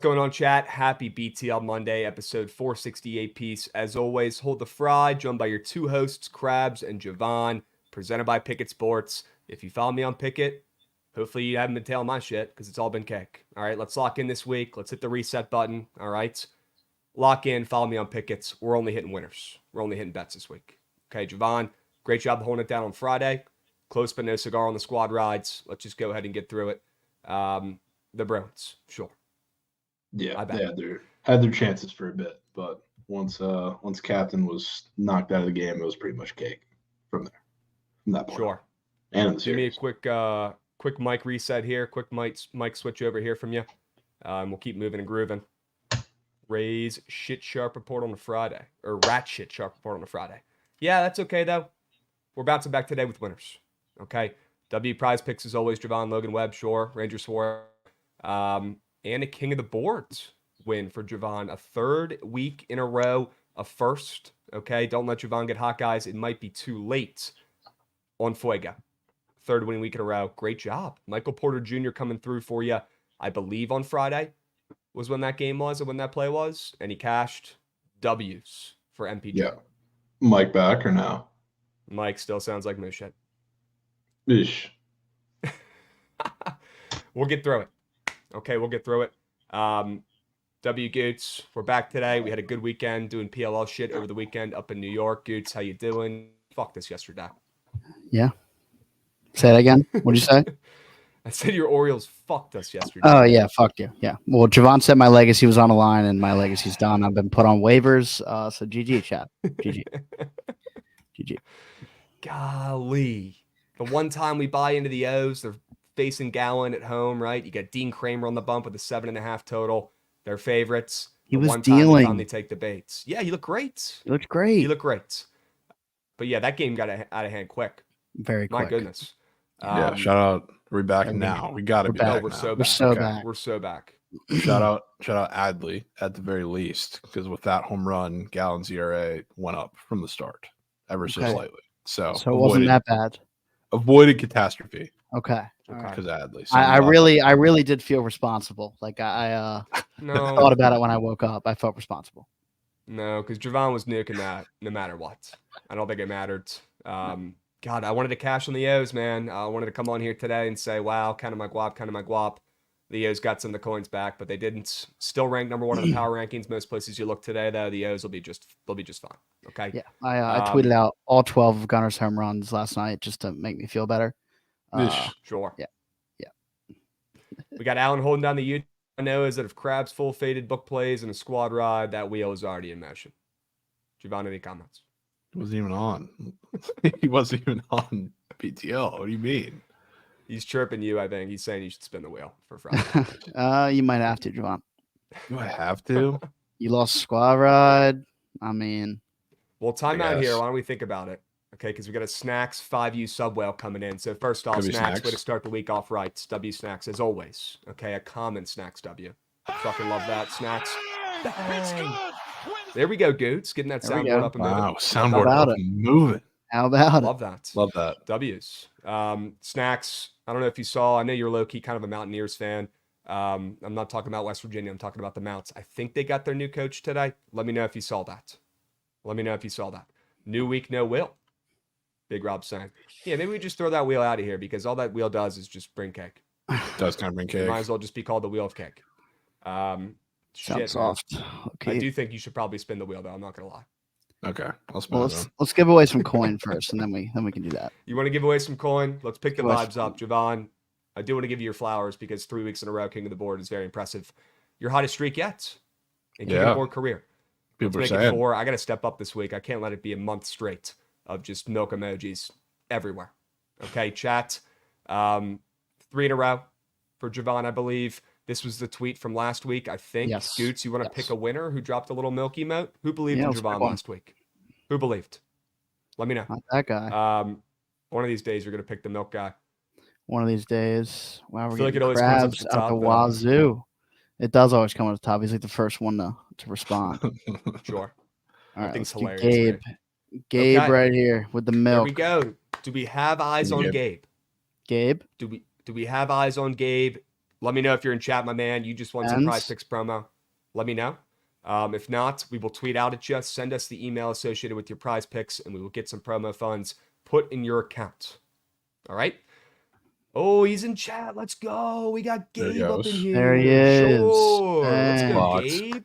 Going on, chat? Happy BTL Monday, episode 468 piece. As always, hold the fry, joined by your two hosts, Krabs and Jovan, presented by Bookit Sports. If you follow me on Bookit, hopefully you haven't been tailing my shit because it's all been cake. All right, let's lock in this week. Let's hit the reset button. All right, lock in, follow me on Bookit. We're only hitting winners. We're only hitting bets this week. Okay, Jovan, great job holding it down on Friday. Close but no cigar on the squad rides. Let's just go ahead and get through it. The Bruins, sure. Yeah, they had their chances for a bit, but once captain was knocked out of the game, it was pretty much cake from there. From that point. Sure. And in the Give me series. a quick mic reset here. Quick mic switch over here from you. We'll keep moving and grooving. Raise shit sharp report on a Friday. Or rat shit sharp report on a Friday. Yeah, that's okay though. We're bouncing back today with winners. Okay. W prize picks as always, Jovan, Logan Webb, sure. Ranger Swore. And a king of the boards win for Jovan. A third week in a row, a first. Okay, don't let Jovan get hot, guys. It might be too late on Fuego. Third winning week in a row. Great job. Michael Porter Jr. coming through for you, I believe on Friday was when that game was and when that play was. And he cashed W's for MPJ. Yeah. Mike back or no? Mike still sounds like no shit. Ish. We'll get through it. Okay, we'll get through it. W Goots, we're back today. We had a good weekend doing PLL shit over the weekend up in New York. Goots, how you doing? Fuck this yesterday. Yeah. Say it again. What'd you say? I said your Orioles fucked us yesterday. Oh, yeah. Fuck you. Yeah. Well, Jovan said my legacy was on the line and my legacy's done. I've been put on waivers. So GG, chat. GG. GG. Golly. The one time we buy into the O's, they're facing Gowan at home, right? You got Dean Kramer on the bump with a 7.5 total. They're favorites. He was one dealing. time they take the baits. Yeah, he looked great. He looked great. He looked great. But yeah, that game got out of hand quick. Very quick. My goodness. Yeah, shout out. We're back now. We got to be back. We're now. so back. We're so back. We're so back. Shout out Adley at the very least, because with that home run, Gallen's ERA went up from the start ever so slightly. So it wasn't that bad. Avoided catastrophe. Okay. Because Adley. I really did feel responsible. Like I thought about it when I woke up. I felt responsible. No, because Jovan was nuking that no matter what. I don't think it mattered. God, I wanted to cash on the O's, man. I wanted to come on here today and say, wow, kind of my guap. The O's got some of the coins back, but they didn't. Still ranked number one in the power rankings. Most places you look today, though, the O's they'll be just fine. Okay. Yeah, I tweeted out all 12 of Gunner's home runs last night just to make me feel better. Sure. Yeah. We got Allen holding down the U. I know is that if Krabs full faded book plays and a squad ride, that wheel is already in motion. Jovan, any comments? He wasn't even on. He wasn't even on PTL. What do you mean? He's chirping you, I think. He's saying you should spin the wheel for Friday. You might have to, Jovan. Do I have to? You lost squad ride. I mean. Well, time out here. Why don't we think about it? Okay, because we got a Snacks 5U sub whale coming in. So first off, Snacks, way to start the week off right. W Snacks, as always. Okay, a common Snacks W. Fucking love that, Snacks. Bang. There we go, Goots. Getting that soundboard up and moving. Wow, soundboard up and moving. How about Love that. Love that. W's. Snacks, I don't know if you saw. I know you're low-key kind of a Mountaineers fan. I'm not talking about West Virginia. I'm talking about the Mounts. I think they got their new coach today. Let me know if you saw that. New week, no Will. Big Rob saying. Yeah, maybe we just throw that wheel out of here because all that wheel does is just bring cake. Does kind of bring cake. It might as well just be called the wheel of cake. Sounds soft. Okay. I do think you should probably spin the wheel, though. I'm not going to lie. Okay, I'll spin it. Let's give away some coin first, and then we can do that. You want to give away some coin? Let's pick the vibes up. Jovan, I do want to give you your flowers because 3 weeks in a row, King of the Board is very impressive. Your hottest streak yet in King of the Board career. People Let's are make saying. it 4. I got to step up this week. I can't let it be a month straight of just milk emojis everywhere. Okay, chat. 3 in a row for Jovan, I believe. This was the tweet from last week, I think. Yes. Goots, you want to pick a winner who dropped a little milk emote? Who believed in Jovan last week? Who believed? Let me know. Not that guy. One of these days, you're going to pick the milk guy. One of these days. Wow, we're feel like getting it always comes up Krabs to the out top, the though. wazoo. It does always come at the top. He's like the first one to respond. Sure. All right, thing's let's do hilarious. Gabe Okay. right here with the There milk. we go. Do we have eyes on Gabe? Gabe? Do we have eyes on Gabe? Let me know if you're in chat, my man. You just won some Prize Picks promo. Let me know. If not, we will tweet out at you. Send us the email associated with your Prize Picks, and we will get some promo funds put in your account. All right? Oh, he's in chat. Let's go. We got Gabe up in here. There he is. Sure. Let's go, Locked. Gabe.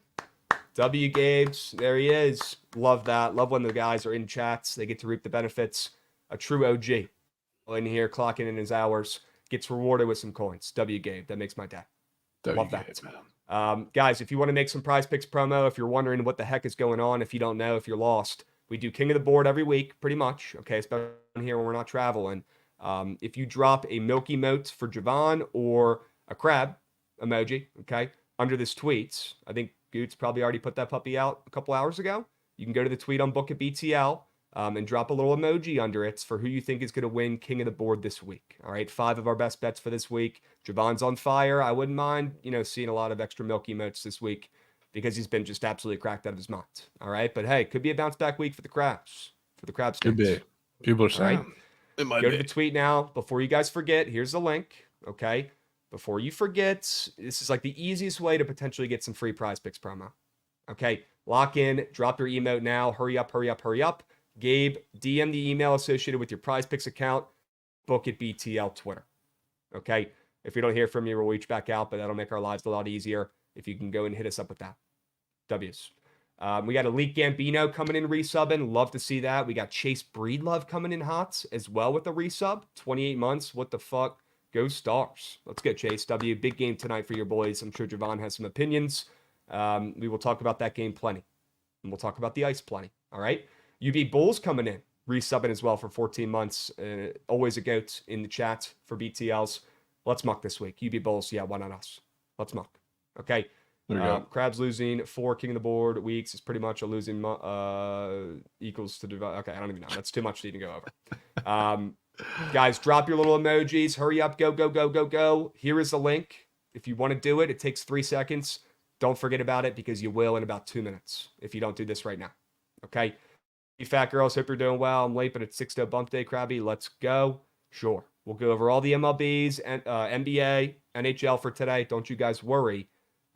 W. Gabes. There he is. Love that. Love when the guys are in chats. They get to reap the benefits. A true OG. In here, clocking in his hours. Gets rewarded with some coins. W. Gabe. That makes my day. Love that. Guys, if you want to make some Prize Picks promo, if you're wondering what the heck is going on, if you don't know, if you're lost, we do King of the Board every week, pretty much. Okay, especially here when we're not traveling. If you drop a milk emote for Jovan or a crab emoji, okay, under this tweet, I think Goots probably already put that puppy out a couple hours ago. You can go to the tweet on Bookit BTL and drop a little emoji under it for who you think is going to win King of the Board this week. All right, 5 of our best bets for this week. Jovan's on fire. I wouldn't mind, seeing a lot of extra milk emotes this week because he's been just absolutely cracked out of his mind. All right, but hey, could be a bounce back week for the Crabs. For the Crabs. Could be. People are saying. Right? It might Go to the tweet now. Before you guys forget, here's the link. Okay. Before you forget, this is like the easiest way to potentially get some free Prize Picks promo. Okay. Lock in. Drop your emote now. Hurry up, hurry up, hurry up. Gabe, DM the email associated with your Prize Picks account. Bookit BTL Twitter. Okay. If we don't hear from you, we'll reach back out, but that'll make our lives a lot easier if you can go and hit us up with that. W's. We got Elite Gambino coming in resubbing. Love to see that. We got Chase Breedlove coming in hot as well with the resub. 28 months. What the fuck? Go Stars. Let's go, Chase W. Big game tonight for your boys. I'm sure Jovan has some opinions. We will talk about that game plenty. And we'll talk about the ice plenty. All right. UB Bulls coming in. Resubbing as well for 14 months. Always a goat in the chat for BTLs. Let's muck this week. UB Bulls. Yeah, why not us? Let's muck. Okay. Crabs losing 4 King of the Board weeks is pretty much a losing equals to divide. Okay, I don't even know. That's too much to even go over. Guys, drop your little emojis. Hurry up. Go, go, go, go, go. Here is the link. If you want to do it, it takes 3 seconds. Don't forget about it because you will in about 2 minutes if you don't do this right now. Okay? You fat girls, hope you're doing well. I'm late, but it's 6-0 bump day, Krabby. Let's go. Sure. We'll go over all the MLBs, and NBA, NHL for today. Don't you guys worry.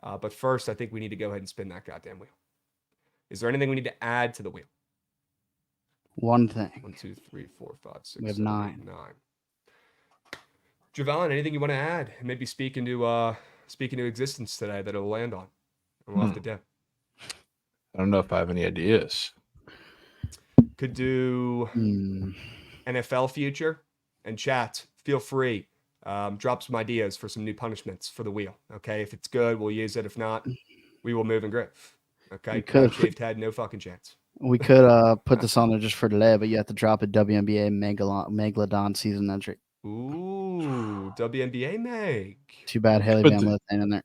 But first, I think we need to go ahead and spin that goddamn wheel. Is there anything we need to add to the wheel? One thing. 1, 2, 3, 4, 5, 6. We have 7, 9. 8, 9. Jovan, anything you want to add? Maybe speak into existence today that it'll land on. And we'll have to do. I don't know if I have any ideas. Could do NFL future and chat. Feel free. Drop some ideas for some new punishments for the wheel. Okay, if it's good, we'll use it. If not, we will move and groove. Okay, shaved head, no fucking chance. We could put this on there just for today, but you have to drop a WNBA Megalodon season entry. Ooh, WNBA Meg. Too bad Haley Van Lith ain't in there.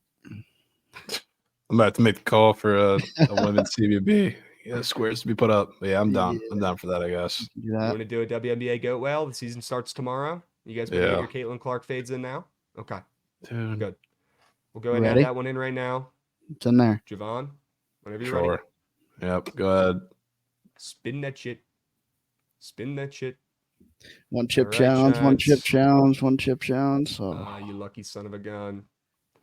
I'm about to make the call for a women's CBB. Yeah, squares to be put up. But yeah, I'm down. I'm down for that, I guess. You want to do a WNBA Goat Whale? The season starts tomorrow. You guys want to get your Caitlin Clark fades in now? Okay. Dude. Good. We'll go ahead and add that one in right now. It's in there. Jovan, whenever you're ready. Yep, go ahead. Spin that shit. Spin that shit. One chip challenge, one chip challenge, one chip challenge. So. You lucky son of a gun.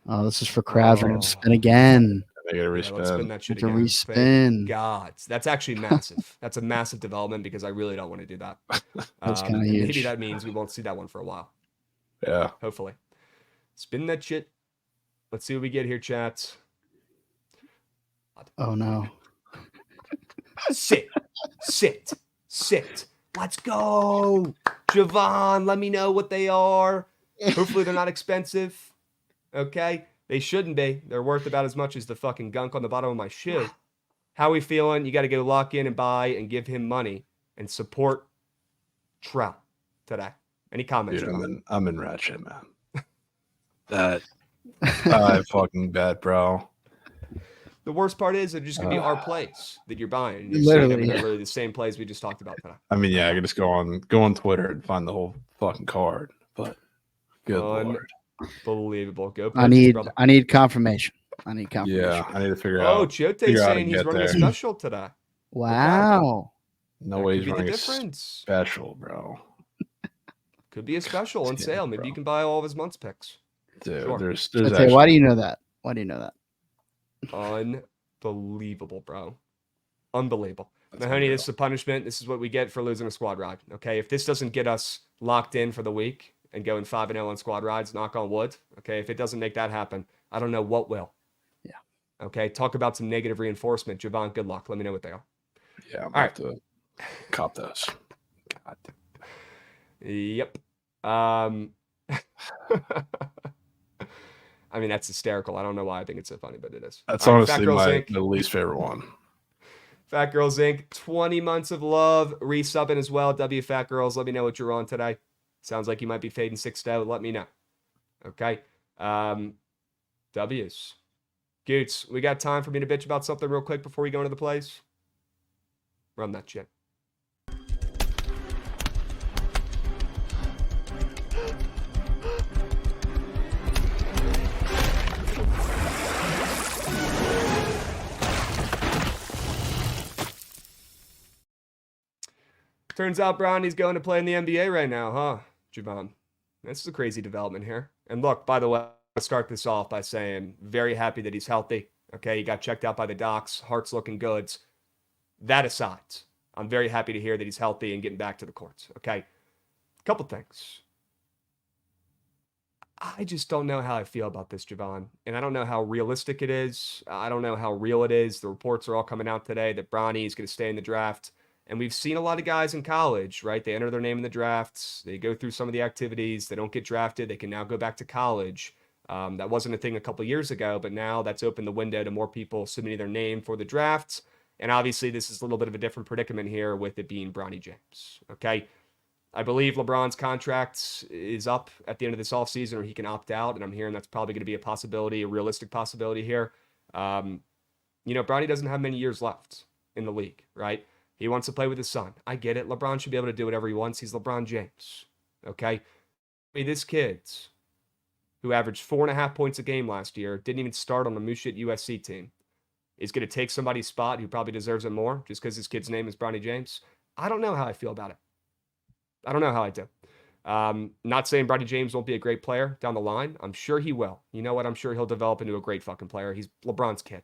Oh, this is for Krabs. We're going to spin again. I got to respin. Let's spin that shit again. Respin. Thank God. That's actually massive. That's a massive development because I really don't want to do that. That's kind of huge. Maybe that means we won't see that one for a while. Yeah. Hopefully. Spin that shit. Let's see what we get here, chat. Oh, no. Sit. Let's go. Jovan, let me know what they are. Hopefully they're not expensive. Okay? They shouldn't be. They're worth about as much as the fucking gunk on the bottom of my shoe. How are we feeling? You got to go lock in and buy and give him money and support Trout today. Any comments? Dude, I'm in ratchet, man. That I fucking bet, bro. The worst part is they're just going to be our plays that you're buying. You're literally the same plays we just talked about today. I mean, yeah, I could just go on Twitter and find the whole fucking card. But good lord. Unbelievable. Go. I need confirmation. Yeah, I need to figure out. Oh, Chote's saying he's running a special today. Wow. No way he's running a special, bro. Could be a special on sale. Maybe you can buy all of his month's picks. Dude, Sure. there's Okay, why do you know that? Why do you know that? Unbelievable, bro. Unbelievable. That's Mahoney, unreal. this is a punishment. This is what we get for losing a squad ride. Okay, if this doesn't get us locked in for the week and going 5-0 on squad rides, knock on wood. Okay, if it doesn't make that happen, I don't know what will. Yeah. Okay, talk about some negative reinforcement. Jovan, good luck. Let me know what they are. Yeah, I'm about to cop those. God. Yep. I mean, that's hysterical. I don't know why I think it's so funny, but it is. That's All right, honestly my least favorite one. Fat Girls Inc. 20 months of love. Resubbing as well. W Fat Girls, let me know what you're on today. Sounds like you might be fading 6-0. Let me know. Okay. W's. Goots, we got time for me to bitch about something real quick before we go into the plays? Run that shit. Turns out Bronny's going to play in the NBA right now, huh, Jovan? This is a crazy development here. And look, by the way, I'll start this off by saying very happy that he's healthy. Okay, he got checked out by the docs. Heart's looking good. That aside, I'm very happy to hear that he's healthy and getting back to the courts. Okay, couple things. I just don't know how I feel about this, Jovan. And I don't know how realistic it is. I don't know how real it is. The reports are all coming out today that Bronny is going to stay in the draft. And we've seen a lot of guys in college, right? They enter their name in the drafts. They go through some of the activities. They don't get drafted. They can now go back to college. That wasn't a thing a couple years ago, but now that's opened the window to more people submitting their name for the drafts. And obviously, this is a little bit of a different predicament here with it being Bronny James. Okay. I believe LeBron's contract is up at the end of this offseason, or he can opt out. And I'm hearing that's probably going to be a possibility, a realistic possibility here. Bronny doesn't have many years left in the league, right? He wants to play with his son. I get it. LeBron should be able to do whatever he wants. He's LeBron James. Okay? I mean, this kid who averaged 4.5 points a game last year, didn't even start on the Mooshit USC team, is going to take somebody's spot who probably deserves it more just because his kid's name is Bronny James. I don't know how I feel about it. I don't know how I do. Not saying Bronny James won't be a great player down the line. I'm sure he will. You know what? I'm sure he'll develop into a great fucking player. He's LeBron's kid.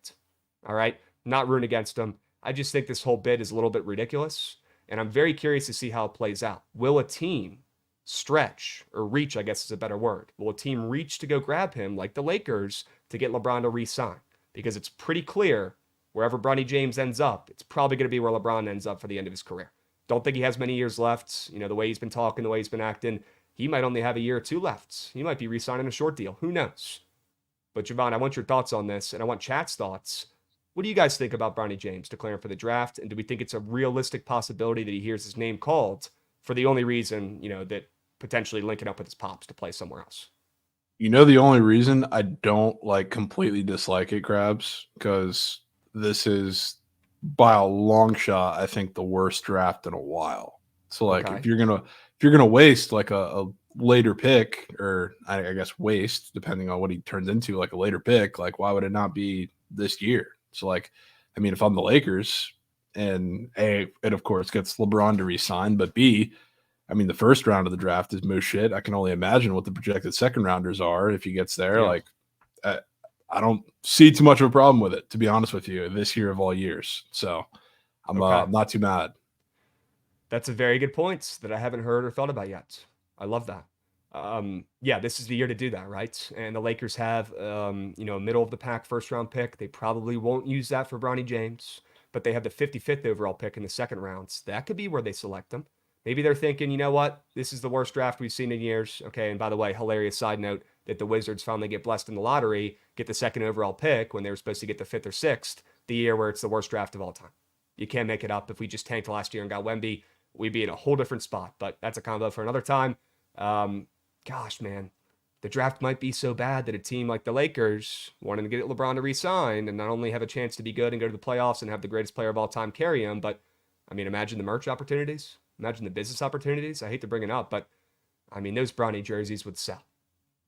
All right? Not rooting against him. I just think this whole bid is a little bit ridiculous, and I'm very curious to see how it plays out. Will a team stretch, or reach, I guess is a better word. Will a team reach to go grab him like the Lakers to get LeBron to re-sign? Because it's pretty clear wherever Bronny James ends up, it's probably going to be where LeBron ends up for the end of his career. Don't think he has many years left. The way he's been talking, the way he's been acting, he might only have a year or two left. He might be re-signing a short deal. Who knows? But Jovan, I want your thoughts on this, and I want chat's thoughts. What do you guys think about Bronny James declaring for the draft? And do we think it's a realistic possibility that he hears his name called for the only reason, that potentially linking up with his pops to play somewhere else? The only reason I don't completely dislike it, Krabs, because this is by a long shot, I think, the worst draft in a while. So if you're gonna waste a later pick, or I guess waste, depending on what he turns into, a later pick, why would it not be this year? So if I'm the Lakers, and A, it of course gets LeBron to resign, but B, the first round of the draft is most shit. I can only imagine what the projected second rounders are if he gets there. Yeah. I don't see too much of a problem with it, to be honest with you, this year of all years. So I'm not too mad. That's a very good point that I haven't heard or thought about yet. I love that. This is the year to do that, right? And the Lakers have, a middle of the pack first round pick. They probably won't use that for Bronny James, but they have the 55th overall pick in the second round. So that could be where they select him. Maybe they're thinking, you know what? This is the worst draft we've seen in years. Okay. And by the way, hilarious side note that the Wizards finally get blessed in the lottery, get the second overall pick when they were supposed to get the 5th or 6th, the year where it's the worst draft of all time. You can't make it up. If we just tanked last year and got Wemby, we'd be in a whole different spot, but that's a combo for another time. Gosh, man, the draft might be so bad that a team like the Lakers, wanting to get LeBron to re-sign and not only have a chance to be good and go to the playoffs and have the greatest player of all time carry him, but imagine the merch opportunities, imagine the business opportunities. I hate to bring it up, but those Bronny jerseys would sell.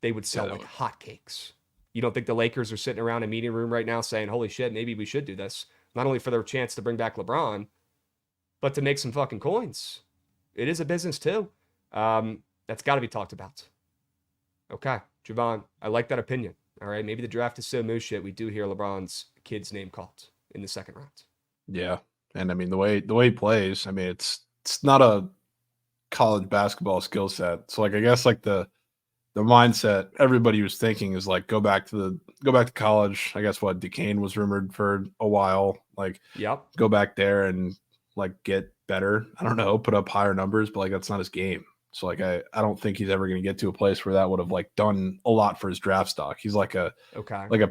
They would sell like hotcakes. You don't think the Lakers are sitting around a meeting room right now saying, holy shit, maybe we should do this, not only for their chance to bring back LeBron, but to make some fucking coins. It is a business too. That's got to be talked about. Okay. Jovan, I like that opinion. All right, maybe the draft is so moose shit. We do hear LeBron's kid's name called in the second round. Yeah, and I mean the way he plays. I mean it's not a college basketball skill set. So like I guess like the mindset everybody was thinking is like go back to college. I guess what Duquesne was rumored for a while. Like yep, go back there and like get better. I don't know, put up higher numbers, but like that's not his game. So like I don't think he's ever going to get to a place where that would have like done a lot for his draft stock. He's like a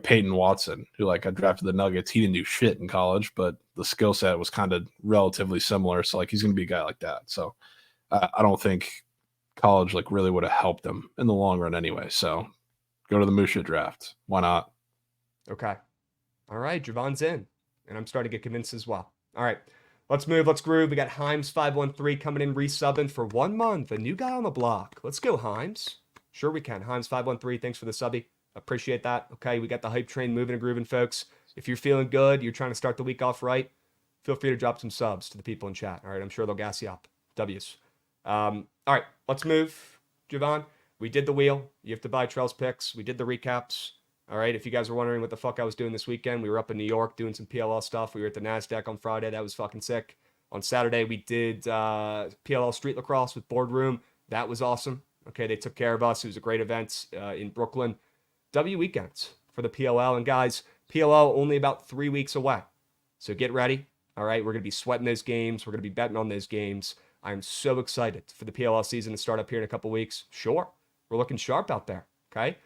Peyton Watson who like got drafted the Nuggets. He didn't do shit in college, but the skill set was kind of relatively similar. So like he's going to be a guy like that. So I don't think college like really would have helped him in the long run anyway. So go to the Musha draft. Why not? Okay. All right, Javon's in, and I'm starting to get convinced as well. All right. Let's move. Let's groove. We got Himes513 coming in, resubbing for 1 month. A new guy on the block. Let's go, Himes. Sure we can. Himes513, thanks for the subby. Appreciate that. Okay, we got the hype train moving and grooving, folks. If you're feeling good, you're trying to start the week off right, feel free to drop some subs to the people in chat. All right, I'm sure they'll gas you up. W's. All right, let's move. Jovan, we did the wheel. You have to buy Trell's picks. We did the recaps. All right, if you guys were wondering what the fuck I was doing this weekend, we were up in New York doing some PLL stuff. We were at the NASDAQ on Friday. That was fucking sick. On Saturday, we did PLL Street Lacrosse with Boardroom. That was awesome. Okay, they took care of us. It was a great event in Brooklyn. W weekends for the PLL. And guys, PLL only about 3 weeks away. So get ready. All right, we're going to be sweating those games. We're going to be betting on those games. I'm so excited for the PLL season to start up here in a couple weeks. Sure, we're looking sharp out there. Okay.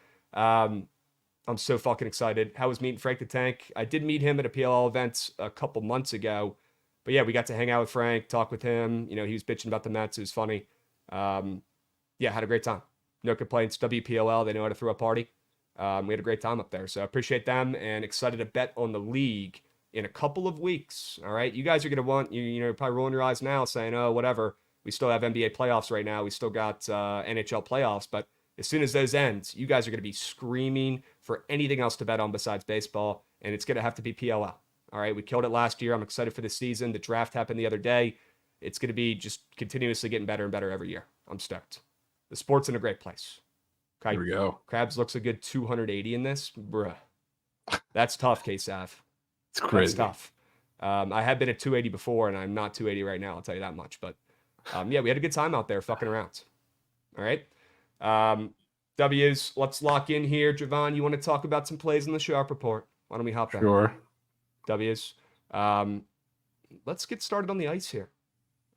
I'm so fucking excited. How was meeting Frank the Tank? I did meet him at a PLL event a couple months ago. But yeah, we got to hang out with Frank, talk with him. You know, he was bitching about the Mets. It was funny. Yeah, had a great time. No complaints. WPLL, they know how to throw a party. We had a great time up there. So I appreciate them and excited to bet on the league in a couple of weeks. All right. You guys are going to want, you're probably rolling your eyes now saying, oh, whatever. We still have NBA playoffs right now. We still got NHL playoffs. But as soon as those end, you guys are going to be screaming for anything else to bet on besides baseball. And it's going to have to be PLL. All right. We killed it last year. I'm excited for this season. The draft happened the other day. It's going to be just continuously getting better and better every year. I'm stoked. The sport's in a great place. Okay. Here we go. Krabs looks a good 280 in this. Bruh. That's tough, K-Sav. It's crazy. That's tough. I have been at 280 before, and I'm not 280 right now. I'll tell you that much. But yeah, we had a good time out there fucking around. All right. W's, let's lock in here. Jovan, you want to talk about some plays in the Sharp Report? Why don't we hop in? Sure. W's. Let's get started on the ice here.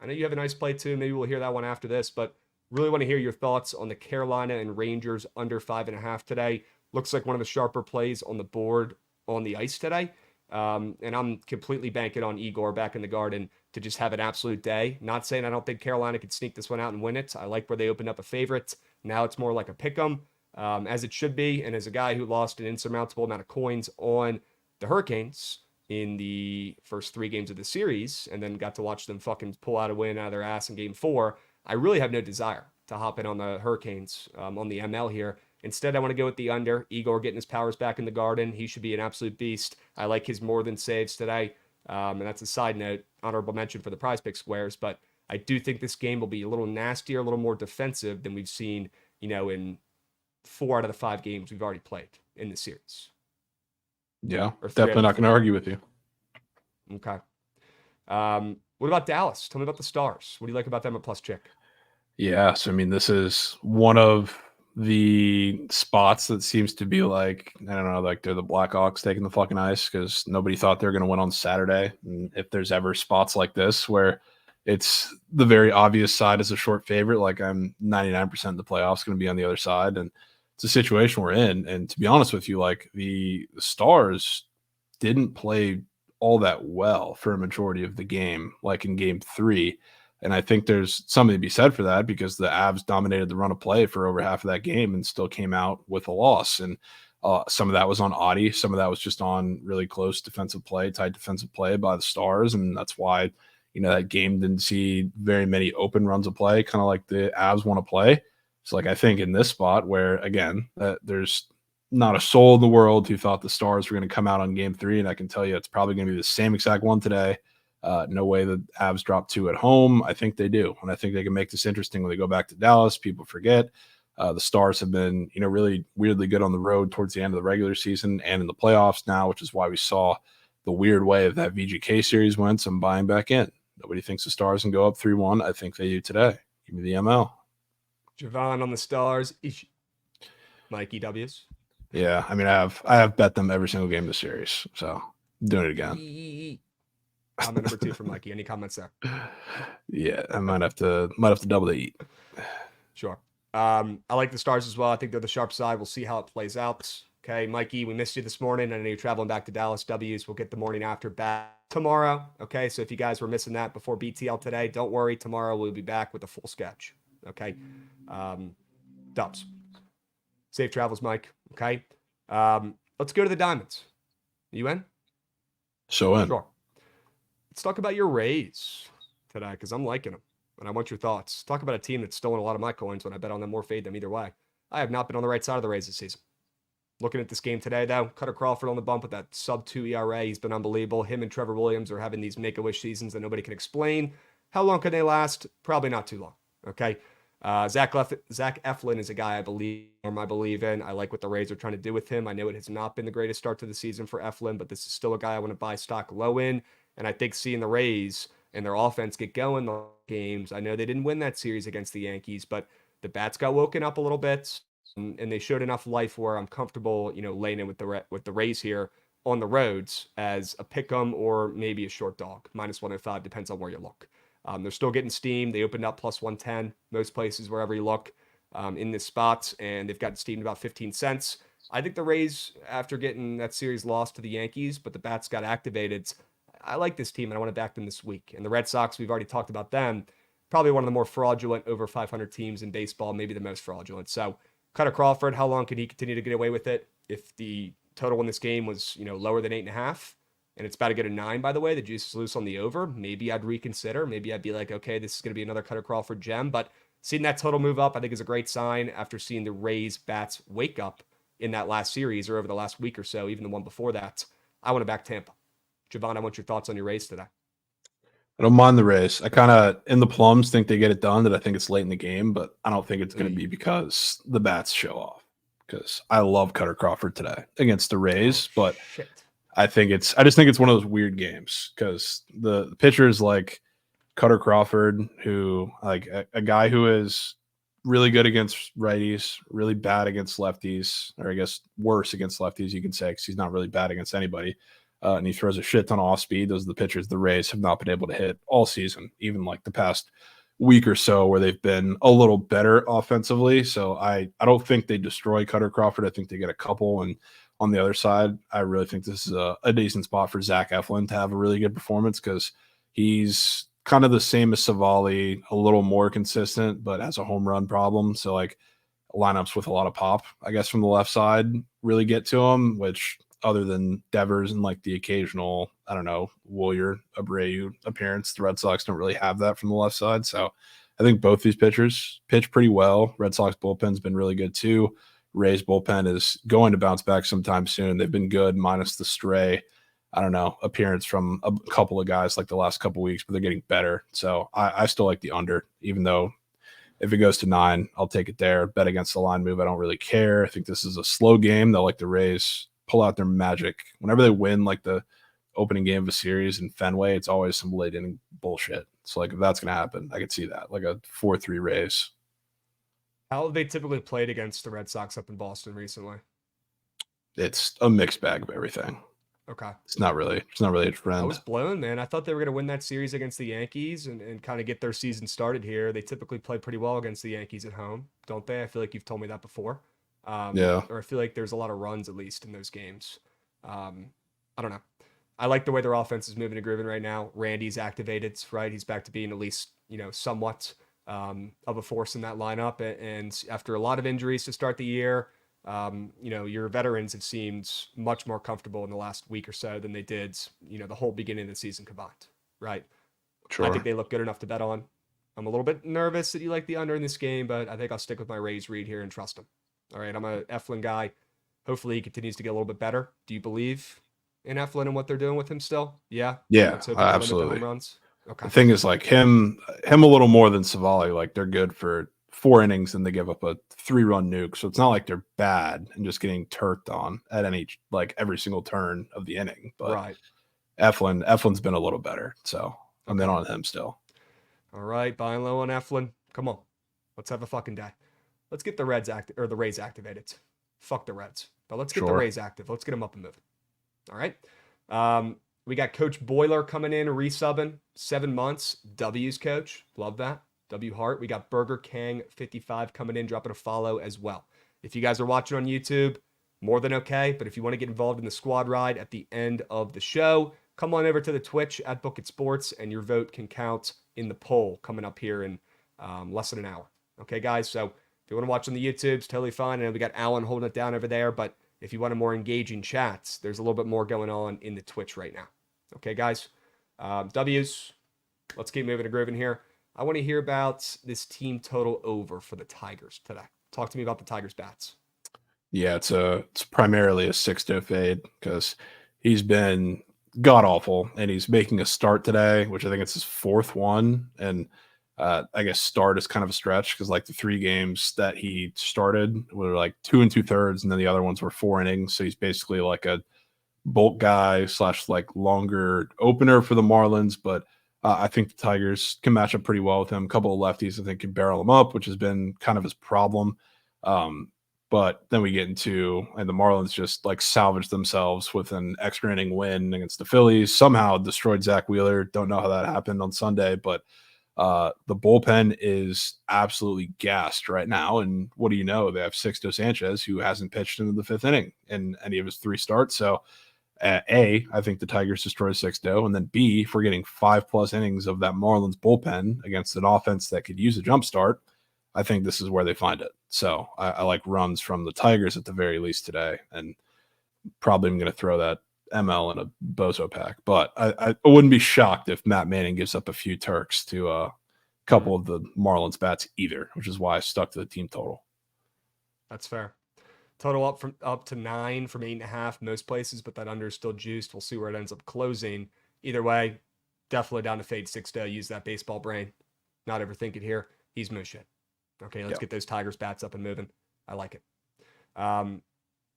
I know you have an ice play too. Maybe we'll hear that one after this, but really want to hear your thoughts on the Carolina and Rangers under 5.5 today. Looks like one of the sharper plays on the board on the ice today. And I'm completely banking on Igor back in the Garden to just have an absolute day. Not saying I don't think Carolina could sneak this one out and win it. I like where they opened up a favorite. Now it's more like a pick 'em, as it should be. And as a guy who lost an insurmountable amount of coins on the Hurricanes in the first 3 games of the series and then got to watch them fucking pull out a win out of their ass in game 4, I really have no desire to hop in on the Hurricanes on the ML here. Instead, I want to go with the under. Igor getting his powers back in the Garden. He should be an absolute beast. I like his more than saves today. And that's a side note, honorable mention for the prize pick squares. But I do think this game will be a little nastier, a little more defensive than we've seen, in 4 out of the 5 games we've already played in the series. Yeah, definitely not going to argue with you. Okay. What about Dallas? Tell me about the Stars. What do you like about them at plus chick? Yeah, so I mean, this is one of the spots that seems to be like, I don't know, like they're the Blackhawks taking the fucking ice because nobody thought they were going to win on Saturday. And if there's ever spots like this where it's the very obvious side as a short favorite, like I'm 99% of the playoffs going to be on the other side. And it's a situation we're in. And to be honest with you, like the Stars didn't play all that well for a majority of the game, like in game 3. And I think there's something to be said for that because the Avs dominated the run of play for over half of that game and still came out with a loss. And some of that was on Audi. Some of that was just on really close defensive play, tight defensive play by the Stars. And that's why, that game didn't see very many open runs of play, kind of like the Avs want to play. So like, I think in this spot where, again, there's not a soul in the world who thought the Stars were going to come out on game 3. And I can tell you it's probably going to be the same exact one today. No way the Avs drop 2 at home. I think they do. And I think they can make this interesting when they go back to Dallas. People forget. The Stars have been, really weirdly good on the road towards the end of the regular season and in the playoffs now, which is why we saw the weird way that VGK series went. So I'm buying back in. Nobody thinks the Stars can go up 3-1. I think they do today. Give me the ML. Jovan on the Stars. Mikey W's. Yeah, I mean, I have bet them every single game of the series, so I'm doing it again. Comment number 2 from Mikey. Any comments there? Yeah, I might have to double the eat. Sure. I like the Stars as well. I think they're the sharp side. We'll see how it plays out. Okay, Mikey, we missed you this morning. I know you're traveling back to Dallas. W's. We'll get the morning after back tomorrow. Okay, so if you guys were missing that before BTL today, don't worry. Tomorrow we'll be back with a full sketch. Okay, Dubs. Safe travels, Mike. Okay, let's go to the Diamonds. You in? So in. Sure. Let's talk about your Rays today because I'm liking them, and I want your thoughts. Talk about a team that's stolen a lot of my coins when I bet on them or fade them either way. I have not been on the right side of the Rays this season. Looking at this game today, though, Cutter Crawford on the bump with that sub-2 ERA. He's been unbelievable. Him and Trevor Williams are having these make-a-wish seasons that nobody can explain. How long can they last? Probably not too long. Okay. Zach Eflin is a guy I believe in. I like what the Rays are trying to do with him. I know it has not been the greatest start to the season for Eflin, but this is still a guy I want to buy stock low in. And I think seeing the Rays and their offense get going the games, I know they didn't win that series against the Yankees, but the bats got woken up a little bit, and they showed enough life where I'm comfortable, laying in with the Rays here on the roads as a pick'em or maybe a short dog. -105, depends on where you look. They're still getting steamed. They opened up +110 most places wherever you look in this spot, and they've gotten steamed about 15 cents. I think the Rays, after getting that series lost to the Yankees, but the bats got activated, I like this team, and I want to back them this week. And the Red Sox, we've already talked about them, probably one of the more fraudulent over 500 teams in baseball, maybe the most fraudulent. So Cutter Crawford, how long can he continue to get away with it? If the total in this game was, lower than 8.5, and it's about to get a 9, by the way, the juice is loose on the over, maybe I'd reconsider. Maybe I'd be like, okay, this is going to be another Cutter Crawford gem. But seeing that total move up, I think is a great sign after seeing the Rays bats wake up in that last series or over the last week or so, even the one before that. I want to back Tampa. Jovan, I want your thoughts on your Rays today. I don't mind the Rays. I kind of, in the plums, think they get it done, that I think it's late in the game, but I don't think it's going to be because the bats show off. Because I love Cutter Crawford today against the Rays, but Shit. I just think it's one of those weird games because the pitchers like Cutter Crawford, who like a guy who is really good against righties, really bad against lefties, or I guess worse against lefties, you can say, because he's not really bad against anybody. And he throws a shit ton of off speed. Those are the pitchers the Rays have not been able to hit all season, even like the past week or so where they've been a little better offensively. So I don't think they destroy Cutter Crawford. I think they get a couple. And on the other side, I really think this is a decent spot for Zach Eflin to have a really good performance because he's kind of the same as Savali, a little more consistent, but has a home run problem. So like lineups with a lot of pop, I guess, from the left side really get to him, which other than Devers and like the occasional, I don't know, Willier Abreu appearance, the Red Sox don't really have that from the left side. So I think both these pitchers pitch pretty well. Red Sox bullpen's been really good too. Rays bullpen is going to bounce back sometime soon. They've been good minus the stray, I don't know, appearance from a couple of guys like the last couple of weeks, but they're getting better. So I still like the under, even though if it goes to 9, I'll take it there. Bet against the line move, I don't really care. I think this is a slow game. They'll like the Rays pull out their magic. Whenever they win like the opening game of a series in Fenway, it's always some late inning bullshit. So like if that's going to happen, I could see that, like a 4-3 Rays. How have they typically played against the Red Sox up in Boston recently? It's a mixed bag of everything. Okay. It's not really a trend. I was blown, man. I thought they were going to win that series against the Yankees and kind of get their season started here. They typically play pretty well against the Yankees at home, don't they? I feel like you've told me that before. Yeah. Or I feel like there's a lot of runs, at least, in those games. I don't know. I like the way their offense is moving and grooving right now. Randy's activated, right? He's back to being at least, somewhat of a force in that lineup. And after a lot of injuries to start the year, your veterans have seemed much more comfortable in the last week or so than they did, the whole beginning of the season combined, right? Sure. I think they look good enough to bet on. I'm a little bit nervous that you like the under in this game, but I think I'll stick with my Rays read here and trust him. All right, I'm a Eflin guy. Hopefully he continues to get a little bit better. Do you believe in Eflin and what they're doing with him still? Yeah? Yeah, absolutely. The thing is, like, him a little more than Savali, like, they're good for 4 innings and they give up a 3-run nuke. So it's not like they're bad and just getting turked on at every single turn of the inning. But right. Eflin's been a little better. So I'm in on him still. All right. Buying low on Eflin. Come on. Let's have a fucking day. Let's get the Rays activated. Fuck the Reds. But let's get the Rays active. Let's get them up and moving. All right. We got Coach Boiler coming in, resubbing, 7 months. W's coach. Love that. W Hart. We got Burger King 55 coming in, dropping a follow as well. If you guys are watching on YouTube, more than okay. But if you want to get involved in the squad ride at the end of the show, come on over to the Twitch at Bookit Sports, and your vote can count in the poll coming up here in less than an hour. Okay, guys? So if you want to watch on the YouTube, it's totally fine. And we got Alan holding it down over there. But if you want a more engaging chats, there's a little bit more going on in the Twitch right now. Okay, guys? W's. Let's keep moving and grooving here. I want to hear about this team total over for the Tigers today. Talk to me about the Tigers bats. Yeah, it's primarily a 6-0 fade because he's been god awful, and he's making a start today, which I think it's his 4th one. And I guess start is kind of a stretch because the 3 games that he started were 2 2/3, and then the other ones were 4 innings. So he's basically like a bulk guy / longer opener for the Marlins. But I think the Tigers can match up pretty well with him. A couple of lefties I think can barrel him up, which has been kind of his problem. But then we get into, and the Marlins just salvaged themselves with an extra inning win against the Phillies. Somehow destroyed Zach Wheeler. Don't know how that happened on Sunday, but the bullpen is absolutely gassed right now. And what do you know? They have Sixto Sanchez, who hasn't pitched into the 5th inning in any of his 3 starts. So A, I think the Tigers destroy Sixto, and then B, if we're getting 5+ innings of that Marlins bullpen against an offense that could use a jump start, I think this is where they find it. So I like runs from the Tigers at the very least today, and probably I'm going to throw that ML in a bozo pack. But I wouldn't be shocked if Matt Manning gives up a few Turks to a couple of the Marlins bats either, which is why I stuck to the team total. That's fair. Total up to 9 from 8.5 most places, but that under is still juiced. We'll see where it ends up closing. Either way, definitely down to fade Sixto. Use that baseball brain. Not overthink it here. He's moose shit. Okay, let's get those Tigers bats up and moving. I like it. All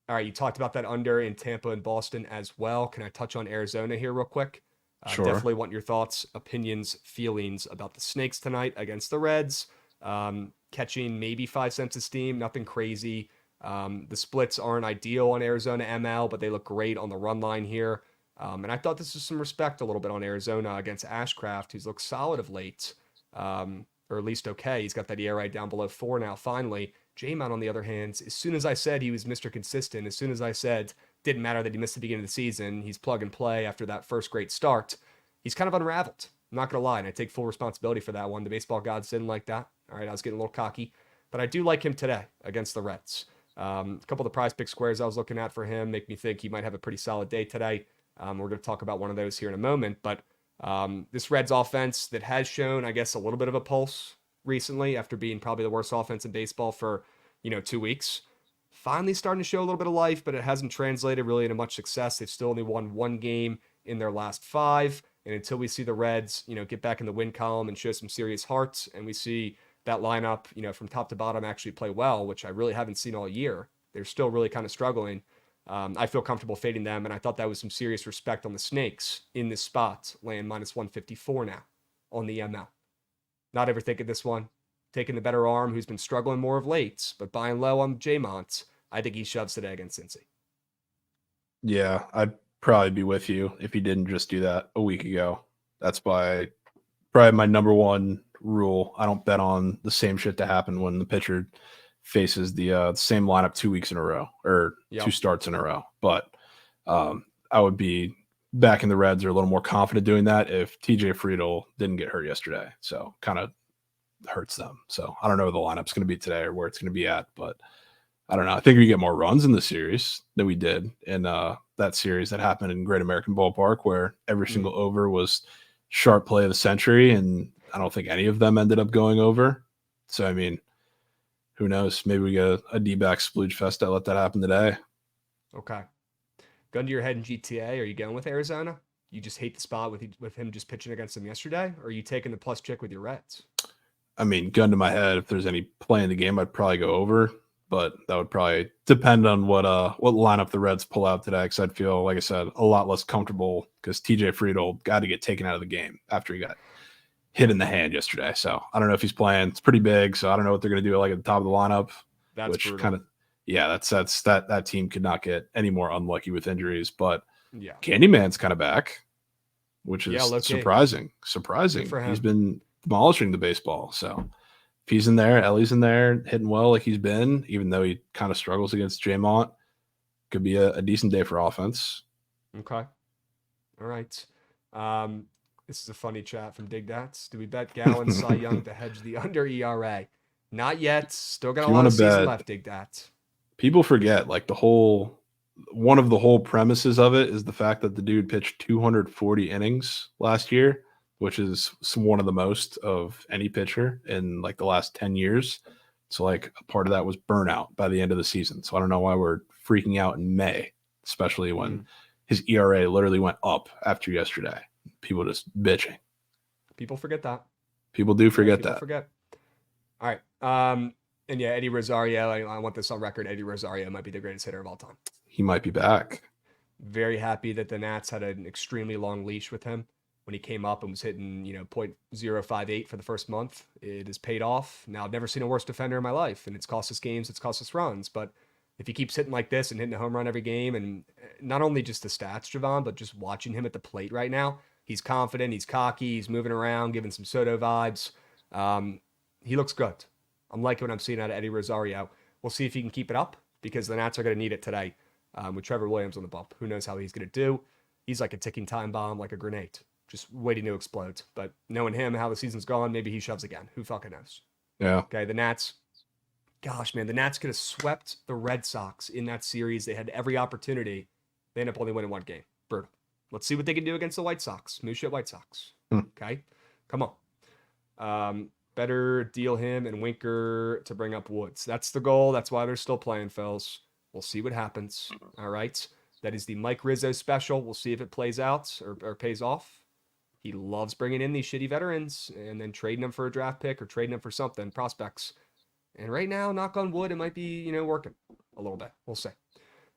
right, you talked about that under in Tampa and Boston as well. Can I touch on Arizona here real quick? Sure. Definitely want your thoughts, opinions, feelings about the Snakes tonight against the Reds. Catching maybe 5 cents of steam, nothing crazy. The splits aren't ideal on Arizona ML, but they look great on the run line here. And I thought this was some respect a little bit on Arizona against Ashcraft, who's looked solid of late. Or at least okay. He's got that ERA down below 4 now, finally. J-Mount, on the other hand, as soon as I said he was Mr. Consistent, as soon as I said didn't matter that he missed the beginning of the season, he's plug and play after that first great start, he's kind of unraveled. I'm not going to lie, and I take full responsibility for that one. The baseball gods didn't like that. All right, I was getting a little cocky. But I do like him today against the Reds. A couple of the prize pick squares I was looking at for him make me think he might have a pretty solid day today. We're going to talk about one of those here in a moment. But this Reds offense that has shown, I guess, a little bit of a pulse recently after being probably the worst offense in baseball for, 2 weeks. Finally starting to show a little bit of life, but it hasn't translated really into much success. They've still only won 1 game in their last 5. And until we see the Reds, get back in the win column and show some serious heart, and we see that lineup, from top to bottom actually play well, which I really haven't seen all year. They're still really kind of struggling. I feel comfortable fading them, and I thought that was some serious respect on the Snakes in this spot, laying minus 154 now on the ML. Not overthinking this one. Taking the better arm, who's been struggling more of late, but buying low on J-Mont. I think he shoves today against Cincy. Yeah, I'd probably be with you if he didn't just do that a week ago. That's probably my number one rule. I don't bet on the same shit to happen when the pitcher faces the same lineup 2 weeks in a row or 2 starts in a row. But I would be back in the Reds or a little more confident doing that if TJ Friedl didn't get hurt yesterday. So kind of hurts them. So I don't know where the lineup's going to be today or where it's going to be at, but I don't know. I think we get more runs in the series than we did in that series that happened in Great American Ballpark, where every single over was sharp play of the century, and I don't think any of them ended up going over. So, I mean, who knows? Maybe we get a D-back splooge fest. I let that happen today. Okay. Gun to your head in GTA. Are you going with Arizona? You just hate the spot with him just pitching against them yesterday? Or are you taking the plus chick with your Reds? I mean, gun to my head, if there's any play in the game, I'd probably go over. But that would probably depend on what lineup the Reds pull out today. Because I'd feel, like I said, a lot less comfortable because TJ Friedel got to get taken out of the game after he got hit in the hand yesterday. So I don't know if he's playing. It's pretty big, so I don't know what they're going to do like at the top of the lineup. That's which brutal. kind of, yeah, that team could not get any more unlucky with injuries. But yeah, Candyman's kind of back, which is surprising. He's been demolishing the baseball. So if he's in there, Ellie's in there, hitting well like he's been, even though he kind of struggles against Jamont, could be a decent day for offense. Okay. All right. This is a funny chat from Dig Dats. Do we bet Gallen, Cy Young to hedge the under ERA? Not yet. Still got a lot of season left, Dig Dats. People forget, like one of the whole premises of it is the fact that the dude pitched 240 innings last year, which is one of the most of any pitcher in like the last 10 years. So like a part of that was burnout by the end of the season. So I don't know why we're freaking out in May, especially when his ERA literally went up after yesterday. People just bitching. People forget that. People do forget People that. Forget. All right. And yeah, Eddie Rosario, I want this on record. Eddie Rosario might be the greatest hitter of all time. He might be back. Very happy that the Nats had an extremely long leash with him when he came up and was hitting, .058 for the first month. It has paid off. Now, I've never seen a worse defender in my life, and it's cost us games, it's cost us runs. But if he keeps hitting like this and hitting a home run every game, and not only just the stats, Jovan, but just watching him at the plate right now, he's confident, he's cocky, he's moving around, giving some Soto vibes. He looks good. I'm liking what I'm seeing out of Eddie Rosario. We'll see if he can keep it up because the Nats are going to need it today with Trevor Williams on the bump. Who knows how he's going to do? He's like a ticking time bomb, like a grenade, just waiting to explode. But knowing him, how the season's gone, maybe he shoves again. Who fucking knows? Yeah. Okay, the Nats. Gosh, man, the Nats could have swept the Red Sox in that series. They had every opportunity. They end up only winning one game. Brutal. Let's see what they can do against the White Sox. Moose shit White Sox. Okay? Come on. Better deal him and Winker to bring up Woods. That's the goal. That's why they're still playing, Phils. We'll see what happens. All right? That is the Mike Rizzo special. We'll see if it plays out or pays off. He loves bringing in these shitty veterans and then trading them for a draft pick or trading them for something, prospects. And right now, knock on wood, it might be, working a little bit. We'll see.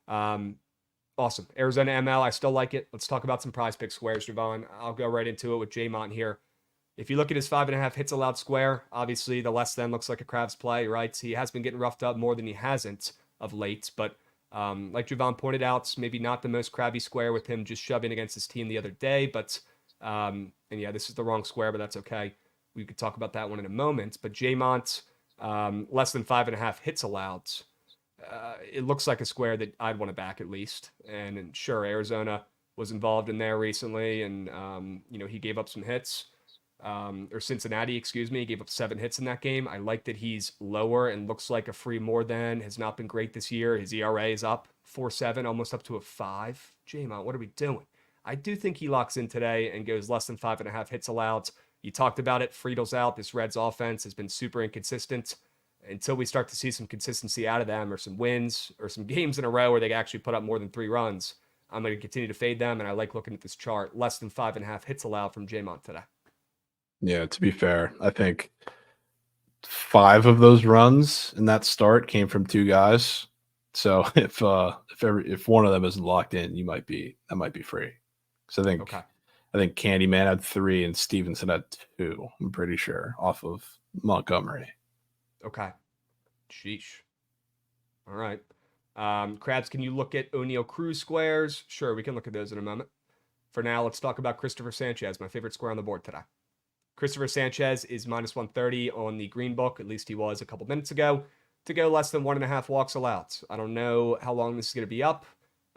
Awesome. Arizona ML, I still like it. Let's talk about some prize pick squares, Jovan. I'll go right into it with Jamont here. If you look at his 5.5 hits allowed square, obviously the less than looks like a Krabs play, right? He has been getting roughed up more than he hasn't of late. But like Jovan pointed out, maybe not the most crabby square with him just shoving against his team the other day. But, and yeah, this is the wrong square, but that's okay. We could talk about that one in a moment. But Jamont, less than 5.5 hits allowed. It looks like a square that I'd want to back at least. And sure, Arizona was involved in there recently, and he gave up some hits. Or Cincinnati, he gave up 7 hits in that game. I like that he's lower and looks like a free more than. Has not been great this year. His ERA is up 4.7, almost up to a 5. Jamont, what are we doing? I do think he locks in today and goes less than 5.5 hits allowed. You talked about it. Friedel's out. This Reds offense has been super inconsistent. Until we start to see some consistency out of them or some wins or some games in a row where they actually put up more than 3 runs, I'm going to continue to fade them. And I like looking at this chart. Less than 5.5 hits allowed from Jamont today. Yeah, to be fair, I think 5 of those runs in that start came from 2 guys. So if one of them isn't locked in, that might be free. So I think Candyman had 3 and Stevenson had 2. I'm pretty sure off of Montgomery. Okay. Sheesh. All right. Krabs, can you look at O'Neill Cruz squares? Sure, we can look at those in a moment. For now, let's talk about Christopher Sanchez, my favorite square on the board today. Christopher Sanchez is minus 130 on the green book. At least he was a couple minutes ago. To go less than 1.5 walks allowed. I don't know how long this is going to be up,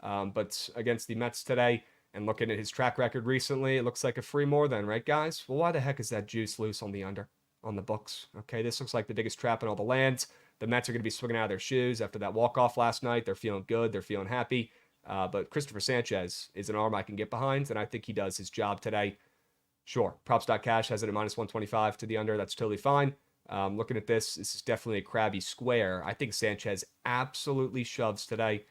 but against the Mets today and looking at his track record recently, it looks like a free more than, right, guys? Well, why the heck is that juice loose on the under? On the books. Okay, this looks like the biggest trap in all the land. The Mets are going to be swinging out of their shoes after that walk-off last night. They're feeling good. They're feeling happy. But Christopher Sanchez is an arm I can get behind, and I think he does his job today. Sure, props.cash has it at minus 125 to the under. That's totally fine. Looking at this is definitely a crabby square. I think Sanchez absolutely shoves today.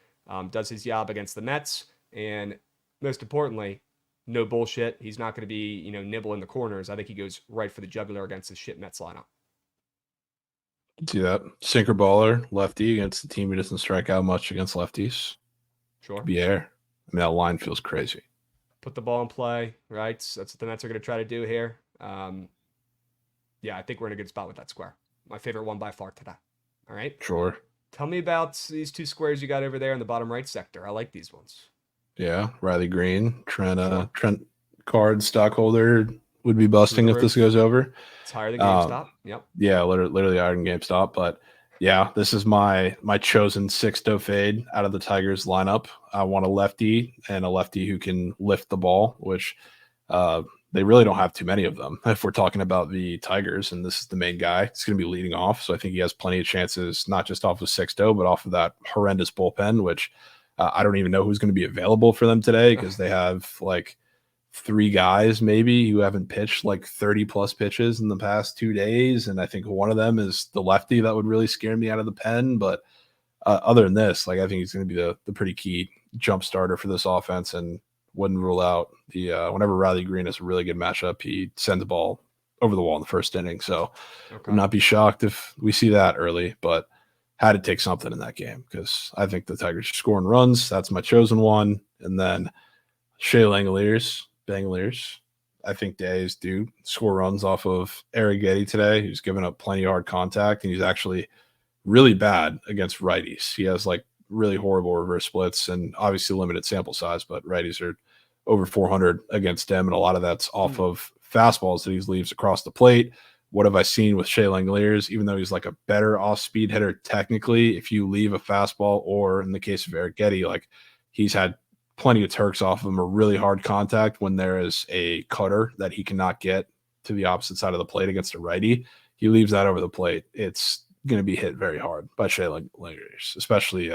Does his job against the Mets. And most importantly, no bullshit. He's not going to be, nibble in the corners. I think he goes right for the jugular against the shit Mets lineup. See that? Sinker baller, lefty against the team who doesn't strike out much against lefties. Sure. Could be air. I mean, that line feels crazy. Put the ball in play, right? So that's what the Mets are going to try to do here. Yeah, I think we're in a good spot with that square. My favorite one by far today. All right. Sure. Tell me about these two squares you got over there in the bottom right sector. I like these ones. Yeah, Riley Green, Trent card stockholder would be busting if this goes over. It's higher than GameStop. Yep. Yeah, literally higher than GameStop. But yeah, this is my chosen 6-0 fade out of the Tigers lineup. I want a lefty and a lefty who can lift the ball, which they really don't have too many of them. If we're talking about the Tigers, and this is the main guy, it's going to be leading off. So I think he has plenty of chances, not just off of 6-0, but off of that horrendous bullpen, which I don't even know who's going to be available for them today because they have like 3 guys maybe who haven't pitched like 30 plus pitches in the past 2 days. And I think one of them is the lefty that would really scare me out of the pen. But other than this, like I think he's going to be the pretty key jump starter for this offense, and wouldn't rule out the whenever Riley Green is a really good matchup, he sends the ball over the wall in the first inning. So would not be shocked if we see that early, but had to take something in that game because I think the Tigers are scoring runs. That's my chosen one. And then Shea Langoliers, Bangoliers. I think the A's do score runs off of Arrighetti today. He's given up plenty of hard contact, and he's actually really bad against righties. He has like really horrible reverse splits and obviously limited sample size, but righties are over 400 against him, and a lot of that's off of fastballs that he leaves across the plate. What have I seen with Shea Langoliers? Even though he's like a better off-speed hitter technically, if you leave a fastball, or in the case of Arrighetti, like he's had plenty of Turks off of him, or really hard contact when there is a cutter that he cannot get to the opposite side of the plate against a righty. He leaves that over the plate. It's going to be hit very hard by Shea Langoliers, especially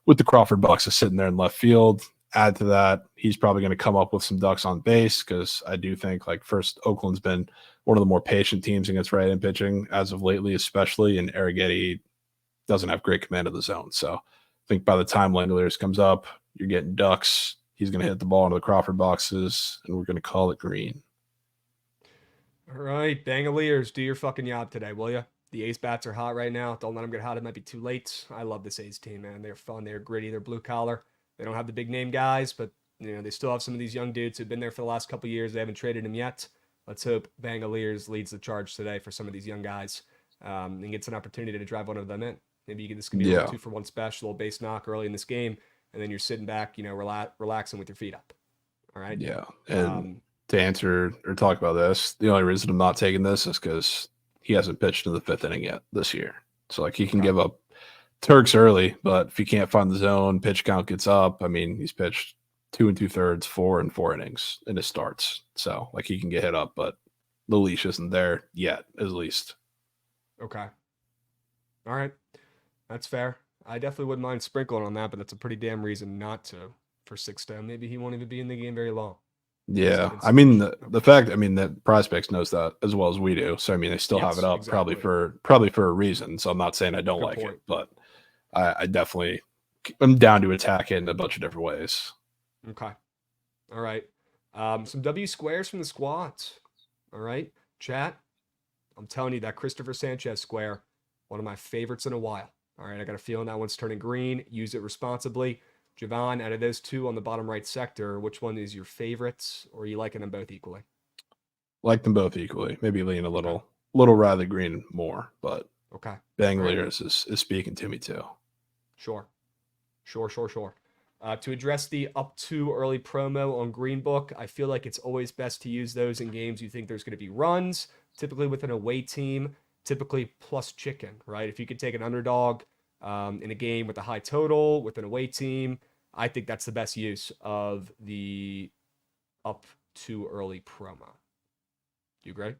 with the Crawford boxes sitting there in left field. Add to that, he's probably going to come up with some ducks on base because I do think like first Oakland's been one of the more patient teams against right-hand pitching as of lately, especially, and Arrighetti doesn't have great command of the zone. So I think by the time Langoliers comes up, you're getting ducks. He's going to hit the ball into the Crawford boxes, and we're going to call it green. All right, Bangoliers, do your fucking job today, will you? The A's bats are hot right now. Don't let them get hot. It might be too late. I love this A's team, man. They're fun. They're gritty. They're blue collar. They don't have the big name guys, but they still have some of these young dudes who've been there for the last couple of years. They haven't traded them yet. Let's hope Bangoliers leads the charge today for some of these young guys and gets an opportunity to drive one of them in. Maybe this can be a 2-for-1 special, base knock early in this game, and then you're sitting back, relaxing with your feet up. All right. Yeah. And to answer or talk about this, the only reason I'm not taking this is because he hasn't pitched in the 5th inning yet this year. So like he can give up Turks early, but if he can't find the zone, pitch count gets up. I mean, he's pitched 2 2/3, 4 and 4 innings in his starts. So like he can get hit up, but the leash isn't there yet, at least. Okay. All right. That's fair. I definitely wouldn't mind sprinkling on that, but that's a pretty damn reason not to for 6-0. Maybe he won't even be in the game very long. Yeah. I mean, the fact, that Prospects knows that as well as we do. So, I mean, they still have it up probably for a reason. So I'm not saying I don't like it, but I definitely am down to attack it in a bunch of different ways. Okay. All right. Some W squares from the squads. All right. Chat. I'm telling you, that Christopher Sanchez square, one of my favorites in a while. All right. I got a feeling that one's turning green. Use it responsibly. Jovan, out of those two on the bottom right sector, which one is your favorite, or are you liking them both equally? Like them both equally. Maybe lean a little Riley Green more, but Bangoliers is speaking to me too. Sure. To address the up too early promo on Green Book, I feel like it's always best to use those in games you think there's going to be runs, typically with an away team, typically plus chicken, right? If you could take an underdog in a game with a high total, with an away team, I think that's the best use of the up too early promo. You agree?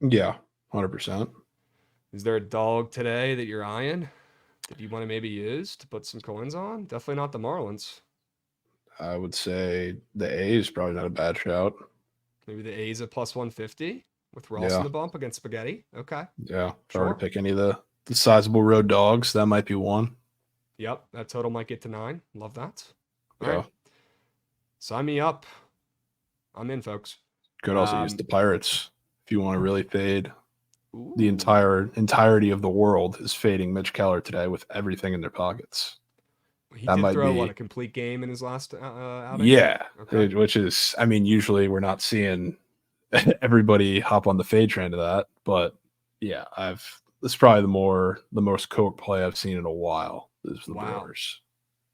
Yeah, 100%. Is there a dog today that you're eyeing that you want to maybe use to put some coins on? Definitely not the Marlins. I would say the A's probably not a bad shout. Maybe the A's at plus 150 with Ross in the bump against Spaghetti. Okay. Yeah. If I were to pick any of the sizable road dogs, that might be one. Yep. That total might get to 9. Love that. All right. Sign me up. I'm in, folks. Could also use the Pirates if you want to really fade the entirety of the world is fading Mitch Keller today with everything in their pockets. He did throw a complete game in his last outing? Yeah, okay. Which is, I mean, usually we're not seeing everybody hop on the fade train to that, but yeah, it's probably the most coat play I've seen in a while is the Brewers.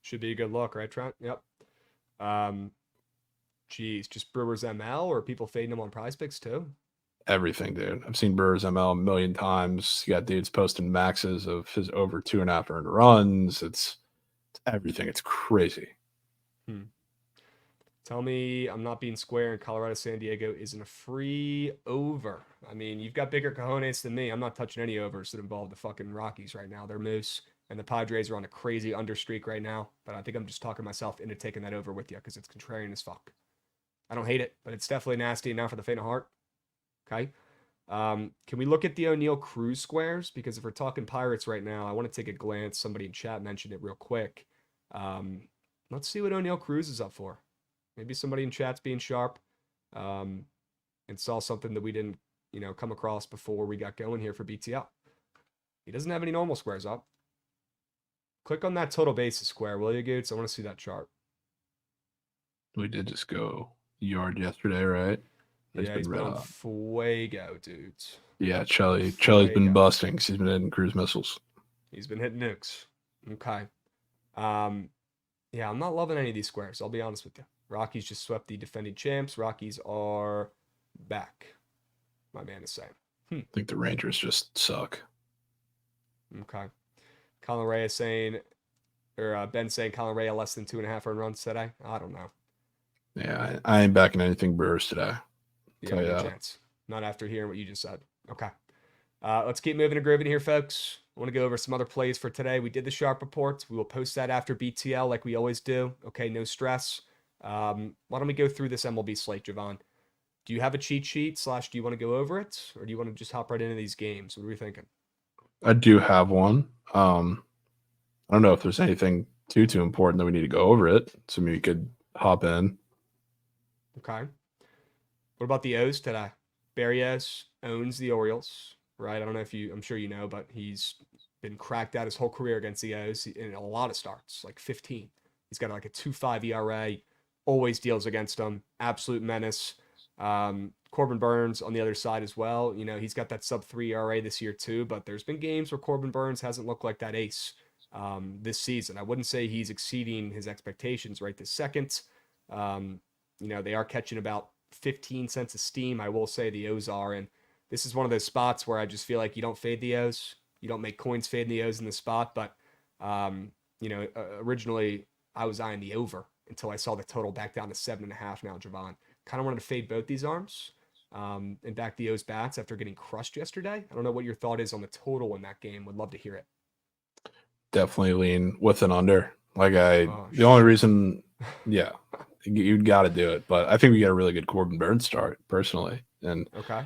Should be a good look, right, Trent? Yep. Geez, just Brewers ML or people fading them on Prize Picks too? Everything, dude. I've seen Brewers ML a million times. You got dudes posting maxes of his over 2.5 earned runs. It's everything. It's crazy. Tell me I'm not being square and Colorado San Diego isn't a free over. I mean, you've got bigger cojones than me. I'm not touching any overs that involve the fucking Rockies right now. They're moose, and the Padres are on a crazy under streak right now. But I think I'm just talking myself into taking that over with you because it's contrarian as fuck. I don't hate it, but it's definitely nasty enough for the faint of heart. Okay. Can we look at the O'Neill Cruz squares? Because if we're talking Pirates right now, I want to take a glance. Somebody in chat mentioned it real quick. Let's see what O'Neill Cruz is up for. Maybe somebody in chat's being sharp and saw something that we didn't, come across before we got going here for BTL. He doesn't have any normal squares up. Click on that total basis square, will you, Goots? I want to see that chart. We did just go yard yesterday, right? He's been on fuego, dudes. Yeah, Chelly's been busting because he's been hitting cruise missiles. He's been hitting nukes. Okay. Yeah, I'm not loving any of these squares. I'll be honest with you. Rockies just swept the defending champs. Rockies are back, my man is saying. I think the Rangers just suck. Okay. Colin Ray is saying, or Ben saying Colin Ray less than 2.5 earned runs today. I don't know. Yeah, I ain't backing anything Brewers today. Yeah, no chance. Not after hearing what you just said. Okay. Let's keep moving and grooving here, folks. I want to go over some other plays for today. We did the sharp reports. We will post that after BTL like we always do. Okay, no stress. Why don't we go through this MLB slate, Jovan? Do you have a cheat sheet / do you want to go over it? Or do you want to just hop right into these games? What are we thinking? I do have one. I don't know if there's anything too important that we need to go over it. So maybe we could hop in. Okay. What about the O's today? Barrios owns the Orioles, right? I don't know if I'm sure you know, but he's been cracked out his whole career against the O's in a lot of starts, like 15. He's got like a 2.5 ERA, always deals against them, absolute menace. Corbin Burns on the other side as well. He's got that sub-3 ERA this year too, but there's been games where Corbin Burns hasn't looked like that ace this season. I wouldn't say he's exceeding his expectations right this second. They are catching about 15 cents of steam, I will say the O's are, and this is one of those spots where I just feel like you don't fade the O's. You don't make coins fading the O's in the spot, but, originally I was eyeing the over until I saw the total back down to 7.5 now, Jovan. Kind of wanted to fade both these arms and back the O's bats after getting crushed yesterday. I don't know what your thought is on the total in that game. Would love to hear it. Definitely lean with an under. The only reason, yeah, you'd got to do it. But I think we got a really good Corbin Burns start, personally. And okay,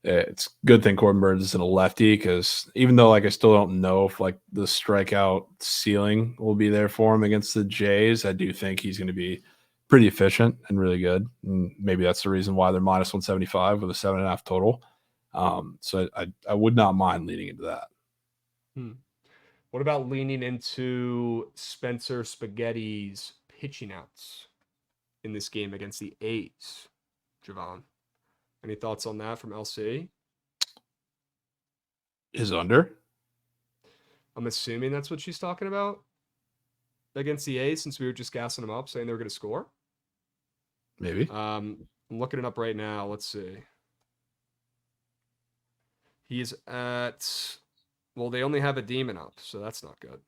it's a good thing Corbin Burns isn't a lefty because even though, I still don't know if, the strikeout ceiling will be there for him against the Jays, I do think he's going to be pretty efficient and really good. And maybe that's the reason why they're minus 175 with a 7.5 total. So I would not mind leaning into that. What about leaning into Spencer Spaghetti's pitching outs in this game against the A's, Jovan? Any thoughts on that from LC? His under? I'm assuming that's what she's talking about against the A's, since we were just gassing them up, saying they were going to score. Maybe. I'm looking it up right now. Let's see. He's at... Well, they only have a demon up, so that's not good.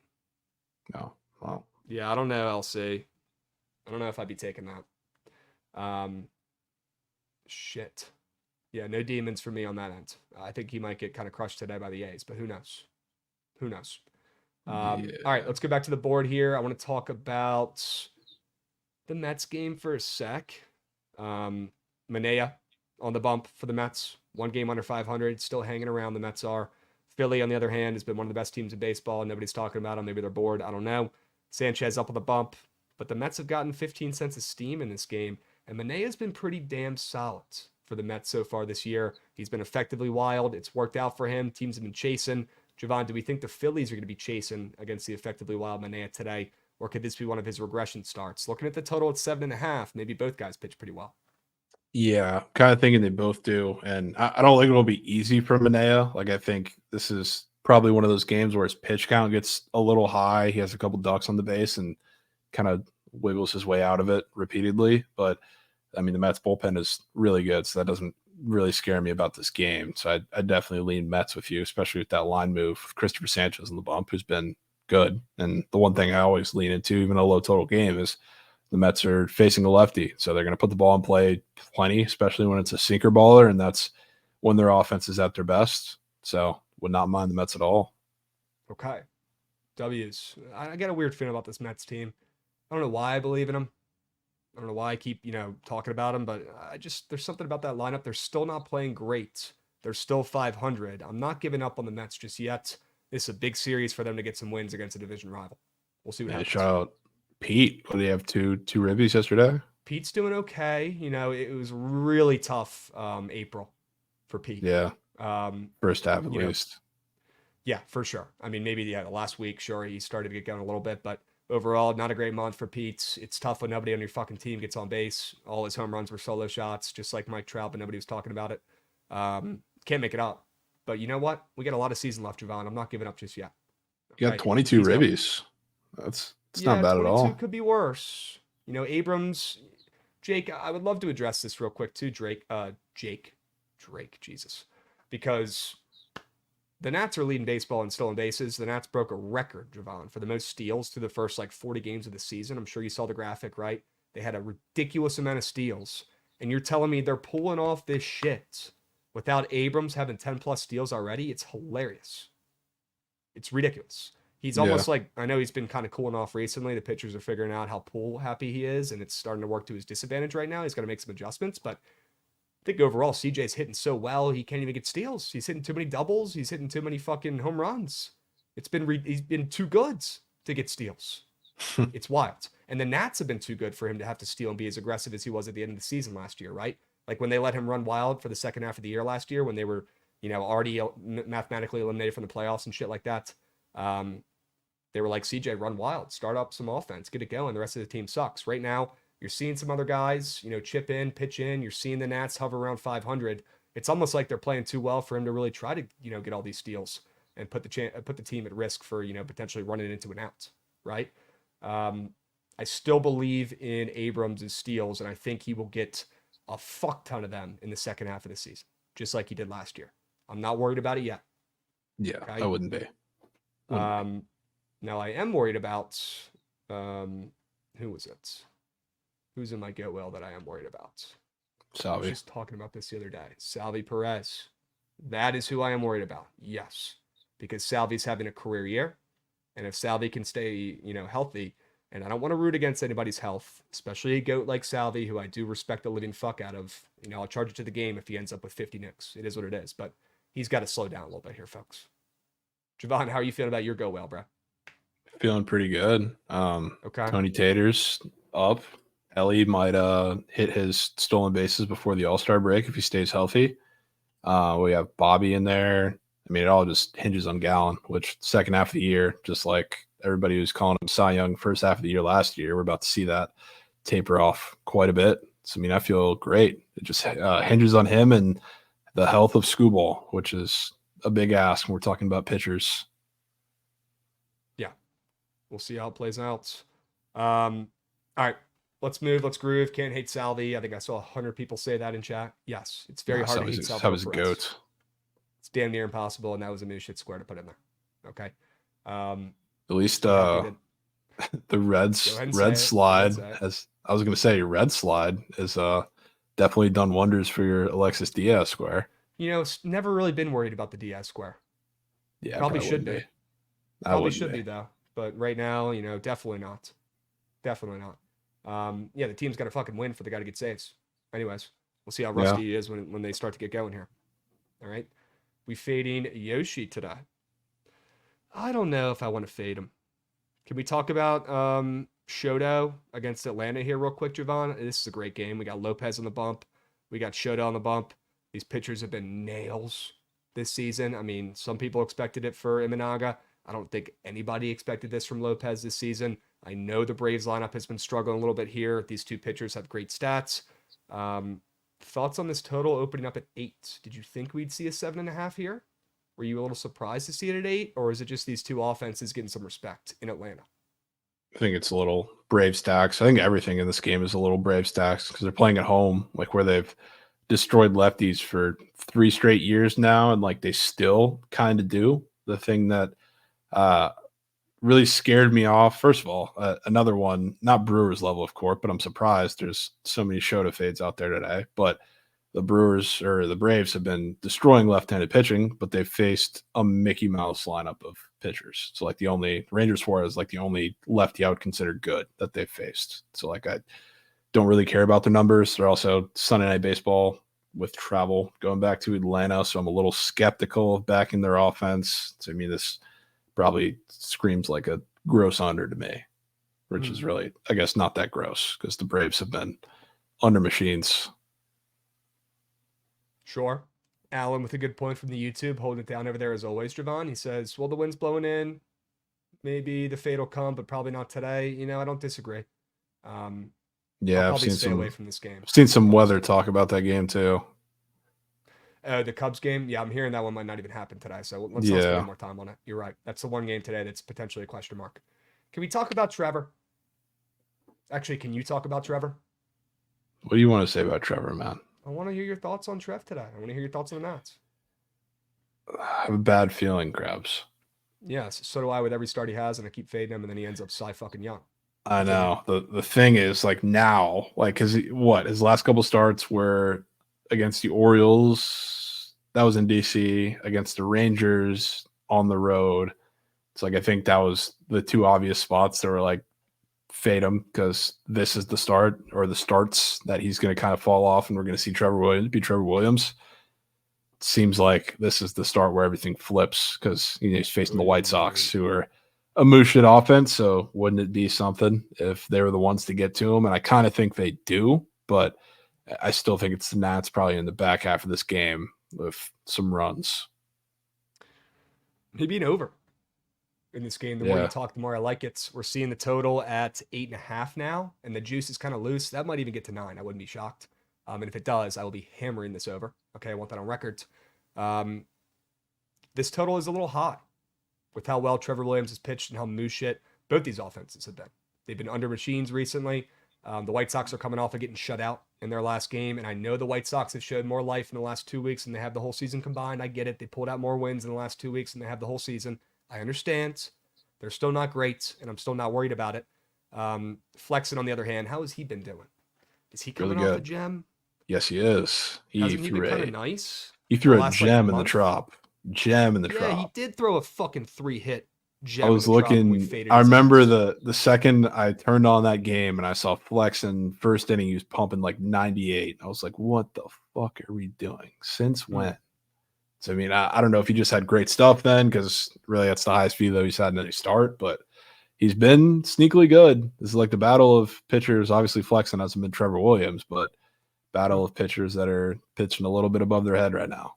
No. Wow. Yeah, I don't know, LC. I don't know if I'd be taking that. Shit. Yeah, no demons for me on that end. I think he might get kind of crushed today by the A's, but who knows? Who knows? All right, let's go back to the board here. I want to talk about the Mets game for a sec. Manea on the bump for the Mets. 1 game under 500, still hanging around. The Mets are. Philly, on the other hand, has been one of the best teams in baseball. Nobody's talking about them. Maybe they're bored. I don't know. Sanchez up on the bump. But the Mets have gotten 15 cents of steam in this game. And Manea's been pretty damn solid for the Mets so far this year. He's been effectively wild. It's worked out for him. Teams have been chasing. Jovan, do we think the Phillies are going to be chasing against the effectively wild Manaea today? Or could this be one of his regression starts? Looking at the total at 7.5, maybe both guys pitch pretty well. Yeah, kind of thinking they both do. And I don't think it'll be easy for Manaea. Like, I think this is probably one of those games where his pitch count gets a little high. He has a couple ducks on the base and kind of wiggles his way out of it repeatedly. But, I mean, the Mets bullpen is really good, so that doesn't really scare me about this game. So I definitely lean Mets with you, especially with that line move with Christopher Sanchez on the bump, who's been good. And the one thing I always lean into, even a low total game, is the Mets are facing a lefty. So they're going to put the ball in play plenty, especially when it's a sinker baller, and that's when their offense is at their best. So would not mind the Mets at all. Okay. W's. I got a weird feeling about this Mets team. I don't know why I believe in them. I don't know why I keep, talking about them, but there's something about that lineup. They're still not playing great. They're still 500. I'm not giving up on the Mets just yet. This is a big series for them to get some wins against a division rival. We'll see what happens. Shout out Pete. What, did he have two ribbies yesterday? Pete's doing okay. It was really tough April for Pete. Yeah. First half at least. Yeah, for sure. I mean, maybe the last week, sure, he started to get going a little bit, but overall, not a great month for Pete. It's tough when nobody on your fucking team gets on base. All his home runs were solo shots, just like Mike Trout, but nobody was talking about it. Can't make it up. But you know what? We got a lot of season left, Jovan. I'm not giving up just yet. You got 22 ribbies. That's not bad at all. Could be worse. Abrams, Jake, I would love to address this real quick too, Drake, Jesus. Because the Nats are leading baseball in stolen bases. The Nats broke a record, Jovan, for the most steals through the first 40 games of the season. I'm sure you saw the graphic, right? They had a ridiculous amount of steals. And you're telling me they're pulling off this shit without Abrams having 10 plus steals already? It's hilarious. It's ridiculous. He's almost I know he's been kind of cooling off recently. The pitchers are figuring out how pool happy he is, and it's starting to work to his disadvantage right now. He's got to make some adjustments, but I think overall CJ's hitting so well, he can't even get steals. He's hitting too many doubles. He's hitting too many fucking home runs. He's been too good to get steals. It's wild. And the Nats have been too good for him to have to steal and be as aggressive as he was at the end of the season last year, right? Like when they let him run wild for the second half of the year last year, when they were, already mathematically eliminated from the playoffs and shit like that. They were like, CJ, run wild, start up some offense, get it going. The rest of the team sucks. Right now, you're seeing some other guys, chip in, pitch in. You're seeing the Nats hover around 500. It's almost like they're playing too well for him to really try to, get all these steals and put the team at risk for, potentially running into an out, right? I still believe in Abrams' steals, and I think he will get a fuck ton of them in the second half of the season, just like he did last year. I'm not worried about it yet. Yeah, okay? I wouldn't be. Now I am worried about, who was it? Who's in my get well that I am worried about? Salvi. I was just talking about this the other day. Salvi Perez. That is who I am worried about. Yes. Because Salvi's having a career year. And if Salvi can stay, healthy, and I don't want to root against anybody's health, especially a goat like Salvi, who I do respect the living fuck out of. I'll charge it to the game if he ends up with 50 nicks. It is what it is. But he's got to slow down a little bit here, folks. Jovan, how are you feeling about your go well, bro? Feeling pretty good. Okay. Tony Tater's up. Ellie might hit his stolen bases before the All-Star break if he stays healthy. We have Bobby in there. I mean, it all just hinges on Gallen, which second half of the year, just like everybody was calling him Cy Young first half of the year last year, we're about to see that taper off quite a bit. So, I mean, I feel great. It just hinges on him and the health of Scooball, which is a big ask when we're talking about pitchers. Yeah. We'll see how it plays out. All right. Let's move. Let's groove. Can't hate Salvi. I think I saw 100 people say that in chat. Yes, it's very hard to hate Salvi. That was a goat. It's damn near impossible, and that was a new shit square to put in there. Okay. At least the red slide, as I was going to say, red slide has definitely done wonders for your Alexis Diaz square. Never really been worried about the Diaz square. Yeah, probably should be. Probably should be though, but right now, definitely not. Definitely not. The team's got to fucking win for the guy to get saves. Anyways, we'll see how rusty he is when they start to get going here. All right. We fading Yoshi today. I don't know if I want to fade him. Can we talk about Shoto against Atlanta here real quick, Jovan? This is a great game. We got Lopez on the bump. We got Shota on the bump. These pitchers have been nails this season. I mean, some people expected it for Imanaga. I don't think anybody expected this from Lopez this season. I know the Braves lineup has been struggling a little bit here. These two pitchers have great stats. Thoughts on this total opening up at 8? Did you think we'd see a 7.5 here? Were you a little surprised to see it at 8? Or is it just these two offenses getting some respect in Atlanta? I think it's a little Brave stacks. I think everything in this game is a little Brave stacks because they're playing at home, like where they've destroyed lefties for 3 straight years now, and like they still kind of do. The thing that really scared me off, first of all, another one, not Brewers level of course, but I'm surprised there's so many Shota fades out there today. But the Brewers or the Braves have been destroying left-handed pitching, but they've faced a Mickey Mouse lineup of pitchers. So like the only Rangers Suarez, like the only lefty I would consider good that they've faced. So like I don't really care about their numbers. They're also Sunday Night Baseball with travel going back to Atlanta, so I'm a little skeptical of backing their offense. So I mean, this probably screams like a gross under to me, which is really, I guess, not that gross because the Braves have been under machines. Sure. Alan with a good point from the YouTube, holding it down over there as always, Jovan. He says, well, the wind's blowing in. Maybe the fade will come, but probably not today. You know, I don't disagree. Yeah, I've seen stay away from this game. I've seen some weather talk about that game too. The Cubs game, yeah, I'm hearing that one might not even happen today. So let's not spend more time on it. You're right. That's the one game today that's potentially a question mark. Can we talk about Trevor? Actually, can you talk about Trevor? What do you want to say about Trevor, man? I want to hear your thoughts on Trev today. I want to hear your thoughts on the Nats. I have a bad feeling, Krabs. Yes, so do I with every start he has, and I keep fading him, and then he ends up fucking young. I know. The thing is, like now, like, because his last couple starts were against the Orioles, that was in DC, against the Rangers on the road. It's like I think that was the two obvious spots that were like fade him because this is the start or the starts that he's going to kind of fall off, and we're going to see Trevor Williams. It seems like this is the start where everything flips because he's facing the White Sox, who are a moose shit offense. So wouldn't it be something if they were the ones to get to him? And I kind of think they do, but I still think it's the Nats probably in the back half of this game with some runs. Maybe an over in this game. The more you talk, the more I like it. We're seeing the total at 8.5 now, and the juice is kind of loose. That might even get to 9. I wouldn't be shocked. And if it does, I will be hammering this over. Okay, I want that on record. This total is a little high with how well Trevor Williams has pitched and how moose shit both these offenses have been. They've been under machines recently. The White Sox are coming off of getting shut out in their last game, and I know the White Sox have showed more life in the last 2 weeks than they have the whole season combined. I get it. They pulled out more wins in the last 2 weeks than they have the whole season. I understand. They're still not great, and I'm still not worried about it. Flexen, on the other hand, how has he been doing? Is he coming off a gem? Yes, he is. Hasn't he been kind of nice? He threw a gem in the Trop. Gem in the Trop. Yeah, he did throw a fucking 3-hit gem. I was looking. I remember the second I turned on that game and I saw Flexen first inning, he was pumping like 98. I was like, what the fuck are we doing? Since when? So, I mean, I don't know if he just had great stuff then, because really that's the highest view that he's had in any start, but he's been sneakily good. This is like the battle of pitchers. Obviously, Flexen hasn't been Trevor Williams, but battle of pitchers that are pitching a little bit above their head right now.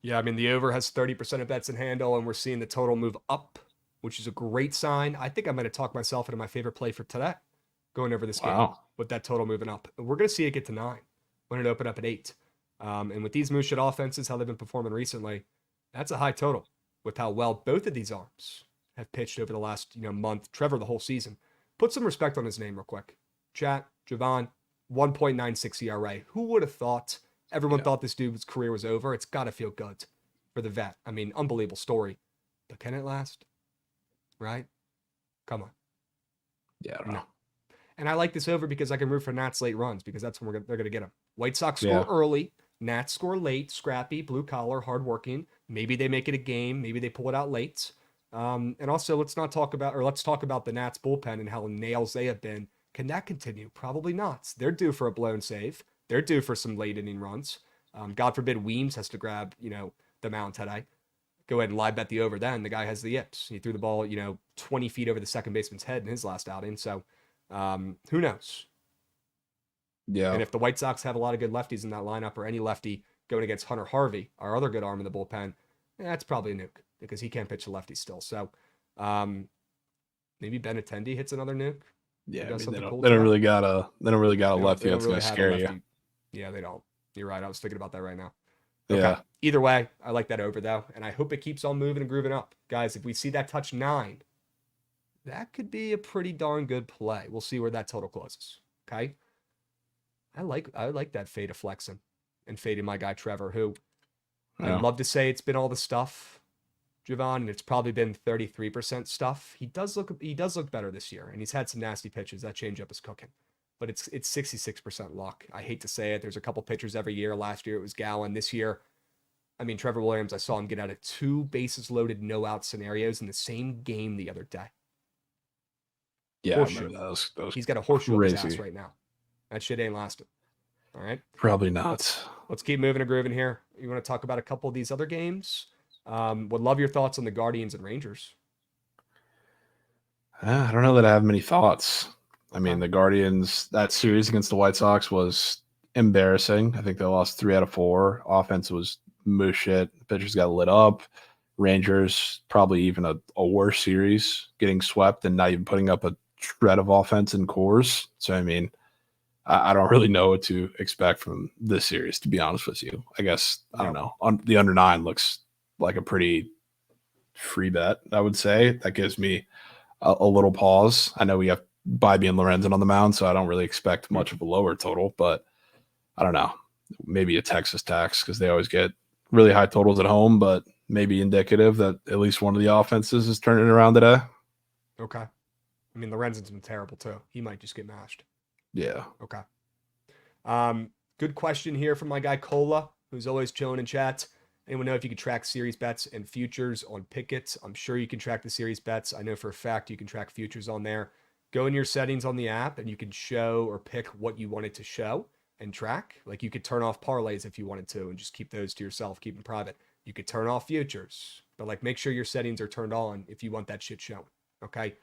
Yeah, I mean, the over has 30% of bets in handle, and we're seeing the total move up, which is a great sign. I think I'm going to talk myself into my favorite play for today, going over this game with that total moving up. We're going to see it get to 9 when it opened up at 8. And with these moose shit offenses, how they've been performing recently, that's a high total with how well both of these arms have pitched over the last month. Trevor the whole season. Put some respect on his name real quick. Chat, Jovan, 1.96 ERA. Who would have thought? Everyone thought this dude's career was over. It's got to feel good for the vet. I mean, unbelievable story. But can it last? Right? Come on. Yeah, I don't know. And I like this over because I can root for Nats late runs because that's when they're going to get them. White Sox score early. Nats score late. Scrappy, blue collar, hardworking. Maybe they make it a game. Maybe they pull it out late. And also, let's talk about the Nats bullpen and how nails they have been. Can that continue? Probably not. They're due for a blown save. They're due for some late inning runs. God forbid Weems has to grab, the mound today. Go ahead and live bet the over then. The guy has the yips. He threw the ball, 20 feet over the second baseman's head in his last outing. So who knows? Yeah. And if the White Sox have a lot of good lefties in that lineup, or any lefty going against Hunter Harvey, our other good arm in the bullpen, that's probably a nuke because he can't pitch the lefty still. So maybe Benintendi hits another nuke. Yeah, I mean, they don't really got a lefty that's going to scare you. Yeah, they don't. You're right. I was thinking about that right now. Okay. Yeah. Either way, I like that over though, and I hope it keeps on moving and grooving up, guys. If we see that touch 9, that could be a pretty darn good play. We'll see where that total closes. Okay. I like that fade of flexing and fading my guy Trevor, who I'd love to say it's been all the stuff, Jovan, and it's probably been 33% stuff. He does look better this year, and he's had some nasty pitches. That changeup is cooking, but it's 66% luck. I hate to say it. There's a couple pitchers every year. Last year it was Gowan. This year, I mean, Trevor Williams, I saw him get out of 2 bases loaded, no out scenarios in the same game the other day. Yeah, horseshoe. I remember those He's got a horseshoe up his ass right now. That shit ain't lasting. All right. Probably not. Let's keep moving and grooving here. You want to talk about a couple of these other games? Would love your thoughts on the Guardians and Rangers. I don't know that I have many thoughts. I mean, the Guardians, that series against the White Sox was embarrassing. I think they lost 3 out of 4. Offense was moose shit. The pitchers got lit up. Rangers, probably even a worse series, getting swept and not even putting up a shred of offense in cores. So, I mean, I don't really know what to expect from this series, to be honest with you. I guess, I don't know. The under 9 looks like a pretty free bet, I would say. That gives me a little pause. I know we have Bibee and Lorenzen on the mound, so I don't really expect much of a lower total, but I don't know. Maybe a Texas tax because they always get really high totals at home, but maybe indicative that at least one of the offenses is turning it around today. Okay. I mean, Lorenzen's been terrible too. He might just get mashed. Yeah. Okay. Good question here from my guy Cola, who's always chilling in chat. Anyone know if you can track series bets and futures on Bookit? I'm sure you can track the series bets. I know for a fact you can track futures on there. Go in your settings on the app and you can show or pick what you want it to show and track. Like you could turn off parlays if you wanted to and just keep those to yourself, keep them private. You could turn off futures, but like make sure your settings are turned on if you want that shit shown. Okay.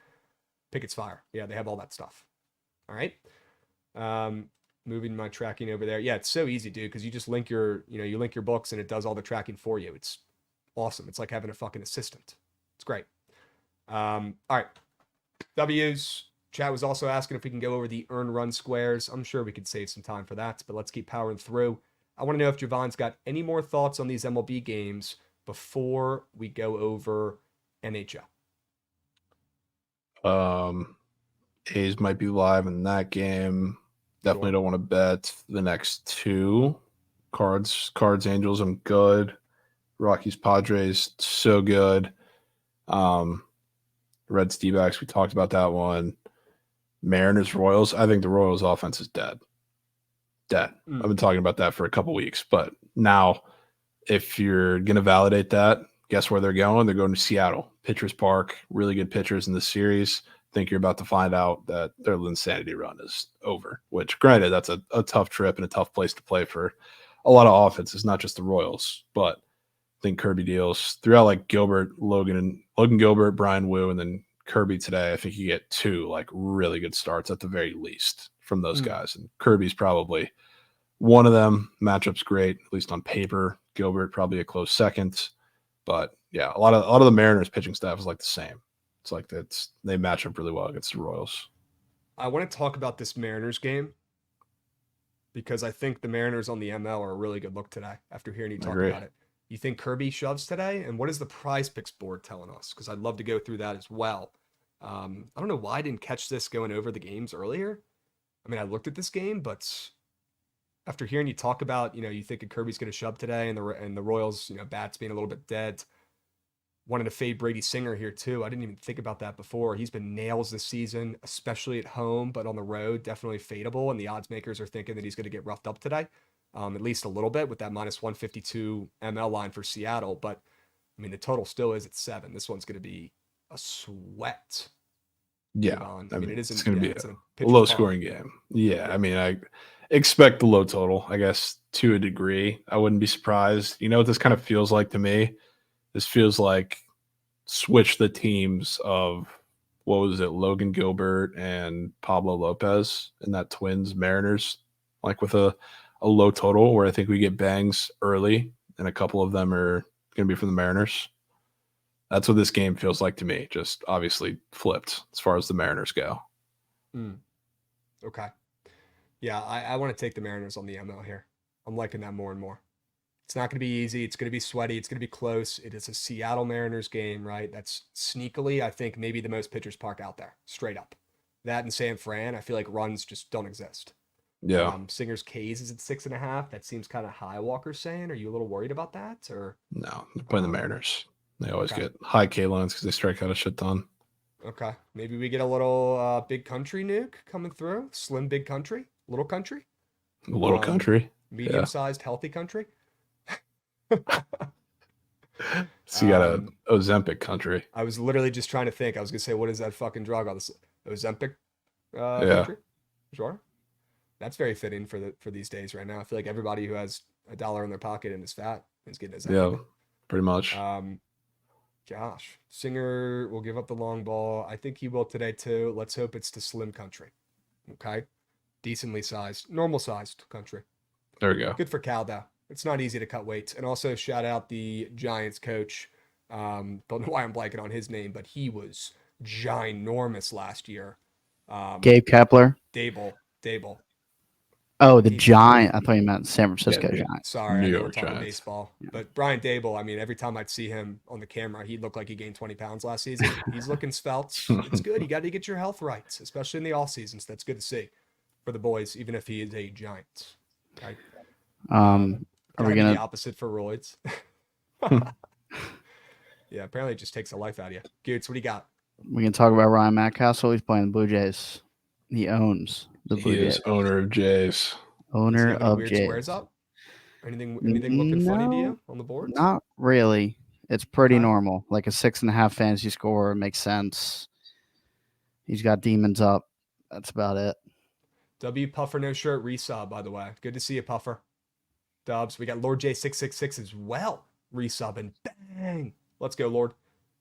Bookit's fire. Yeah, they have all that stuff. All right. Moving my tracking over there. Yeah, it's so easy, dude, because you just link your books and it does all the tracking for you. It's awesome. It's like having a fucking assistant. It's great. All right. W's. Chat was also asking if we can go over the earn run squares. I'm sure we could save some time for that, but let's keep powering through. I want to know if Jovan's got any more thoughts on these MLB games before we go over NHL. A's might be live in that game. Definitely don't want to bet the next 2. Cards, Angels, I'm good. Rockies, Padres, so good. Reds, D-backs, we talked about that one. Mariners, Royals. I think the Royals offense is dead. I've been talking about that for a couple weeks, but now if you're going to validate that, guess where they're going? They're going to Seattle. Pitchers Park, really good pitchers in this series. I think you're about to find out that their insanity run is over, which granted, that's a tough trip and a tough place to play for a lot of offenses, not just the Royals, but I think Kirby deals throughout like Logan Gilbert, Brian Wu, and then Kirby today. I think you get 2 like really good starts at the very least from those guys. And Kirby's probably one of them. Matchup's great, at least on paper. Gilbert probably a close second. But yeah, a lot of the Mariners pitching staff is like the same. It's like they match up really well against the Royals. I want to talk about this Mariners game because I think the Mariners on the ML are a really good look today after hearing you talk about it. You think Kirby shoves today? And what is the prize picks board telling us? Because I'd love to go through that as well. I don't know why I didn't catch this going over the games earlier. I mean, I looked at this game, but after hearing you talk about, you think Kirby's going to shove today and the Royals, bats being a little bit dead. Wanted to fade Brady Singer here too. I didn't even think about that before. He's been nails this season, especially at home, but on the road, definitely fadeable. And the odds makers are thinking that he's going to get roughed up today, at least a little bit with that minus 152 ML line for Seattle. But I mean, the total still is at 7. This one's going to be a sweat. Yeah, I mean, it's going to be a low scoring game. Yeah, I mean, I expect the low total, I guess, to a degree. I wouldn't be surprised. You know what this kind of feels like to me? This feels like switch the teams of, what was it, Logan Gilbert and Pablo Lopez in that Twins Mariners like with a low total where I think we get bangs early, and a couple of them are going to be from the Mariners. That's what this game feels like to me. Just obviously flipped as far as the Mariners go. Okay. Yeah, I want to take the Mariners on the ML here. I'm liking that more and more. It's not going to be easy. It's going to be sweaty. It's going to be close. It is a Seattle Mariners game, right? That's sneakily, I think, maybe the most pitchers park out there, straight up. That and San Fran, I feel like runs just don't exist. Yeah. Singer's K's is at 6.5. That seems kind of high, Walker's saying. Are you a little worried about that? Or no, they're playing the Mariners. They always get high K lines because they strike out a shit ton. Okay. Maybe we get a little big country nuke coming through. Slim big country. Little country. Little country. Medium-sized, healthy country. So you got a Ozempic country. I was literally just trying to think. I was gonna say, what is that fucking drug? All this Ozempic country? Sure. That's very fitting for these days right now. I feel like everybody who has $1 in their pocket and is fat is getting Ozempic. Yeah, pretty much. Gosh, Singer will give up the long ball. I think he will today too. Let's hope it's to slim country. Okay, decently sized, normal sized country. There we go. Good for Cal though. It's not easy to cut weight. And also shout out the Giants coach. Don't know why I'm blanking on his name, but he was ginormous last year. Gabe Kepler. Dable. Oh, the Giant. I thought you meant San Francisco Giants. Sorry, New I know York we're talking Giants. baseball. Yeah. But Brian Dable, I mean, every time I'd see him on the camera, he'd look like he gained 20 pounds last season. He's looking svelte. It's good. You got to get your health right, especially in the off season. So that's good to see for the boys, even if he is a Giant. Okay. Are we gonna the opposite for roids? Yeah, apparently it just takes the life out of you. Goots, what do you got? We can talk about Ryan Mountcastle. He's playing the Blue Jays. He owns the Blue Jays. He is owner of Jays. Owner of weird Jays. Squares up? Anything looking funny to you on the board? Not really. It's pretty normal. Like a 6.5 fantasy score makes sense. He's got demons up. That's about it. W Puffer no shirt resub, by the way. Good to see you, Puffer. Dubs. We got Lord J666 as well. Resubbing. Bang. Let's go, Lord.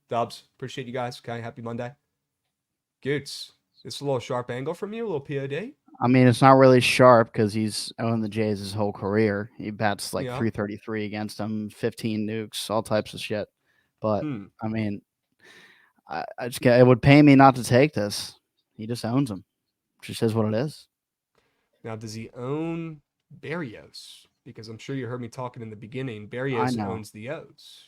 Dubs. Appreciate you guys. Okay. Happy Monday. Goots. This a little sharp angle from you, a little POD. I mean, it's not really sharp because he's owned the Jays his whole career. He bats like 333 against them, 15 nukes, all types of shit. But I mean, I just it would pay me not to take this. He just owns them. Just is what it is. Now, does he own Barrios? Because I'm sure you heard me talking in the beginning. Barrios owns the O's.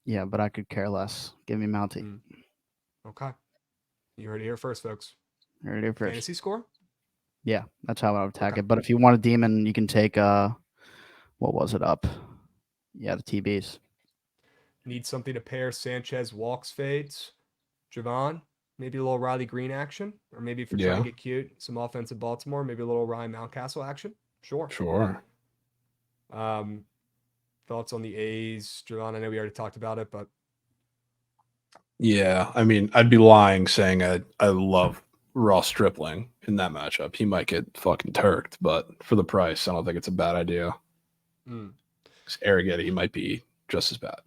Yeah, but I could care less. Give me Mountie. Okay. You heard it here first, folks. Heard it here first. Fantasy score? Yeah, that's how I would attack it. But if you want a demon, you can take what was it up? Yeah, the TBs. Need something to pair Sanchez walks fades. Jovan, maybe a little Riley Green action, or maybe if you're trying to get cute, some offensive Baltimore, maybe a little Ryan Mountcastle action. Sure. Thoughts on the A's, Jovan? I know we already talked about it, but yeah, I mean, I'd be lying saying I love Ross Stripling in that matchup. He might get fucking turked, but for the price, I don't think it's a bad idea. Arrighetti, he might be just as bad.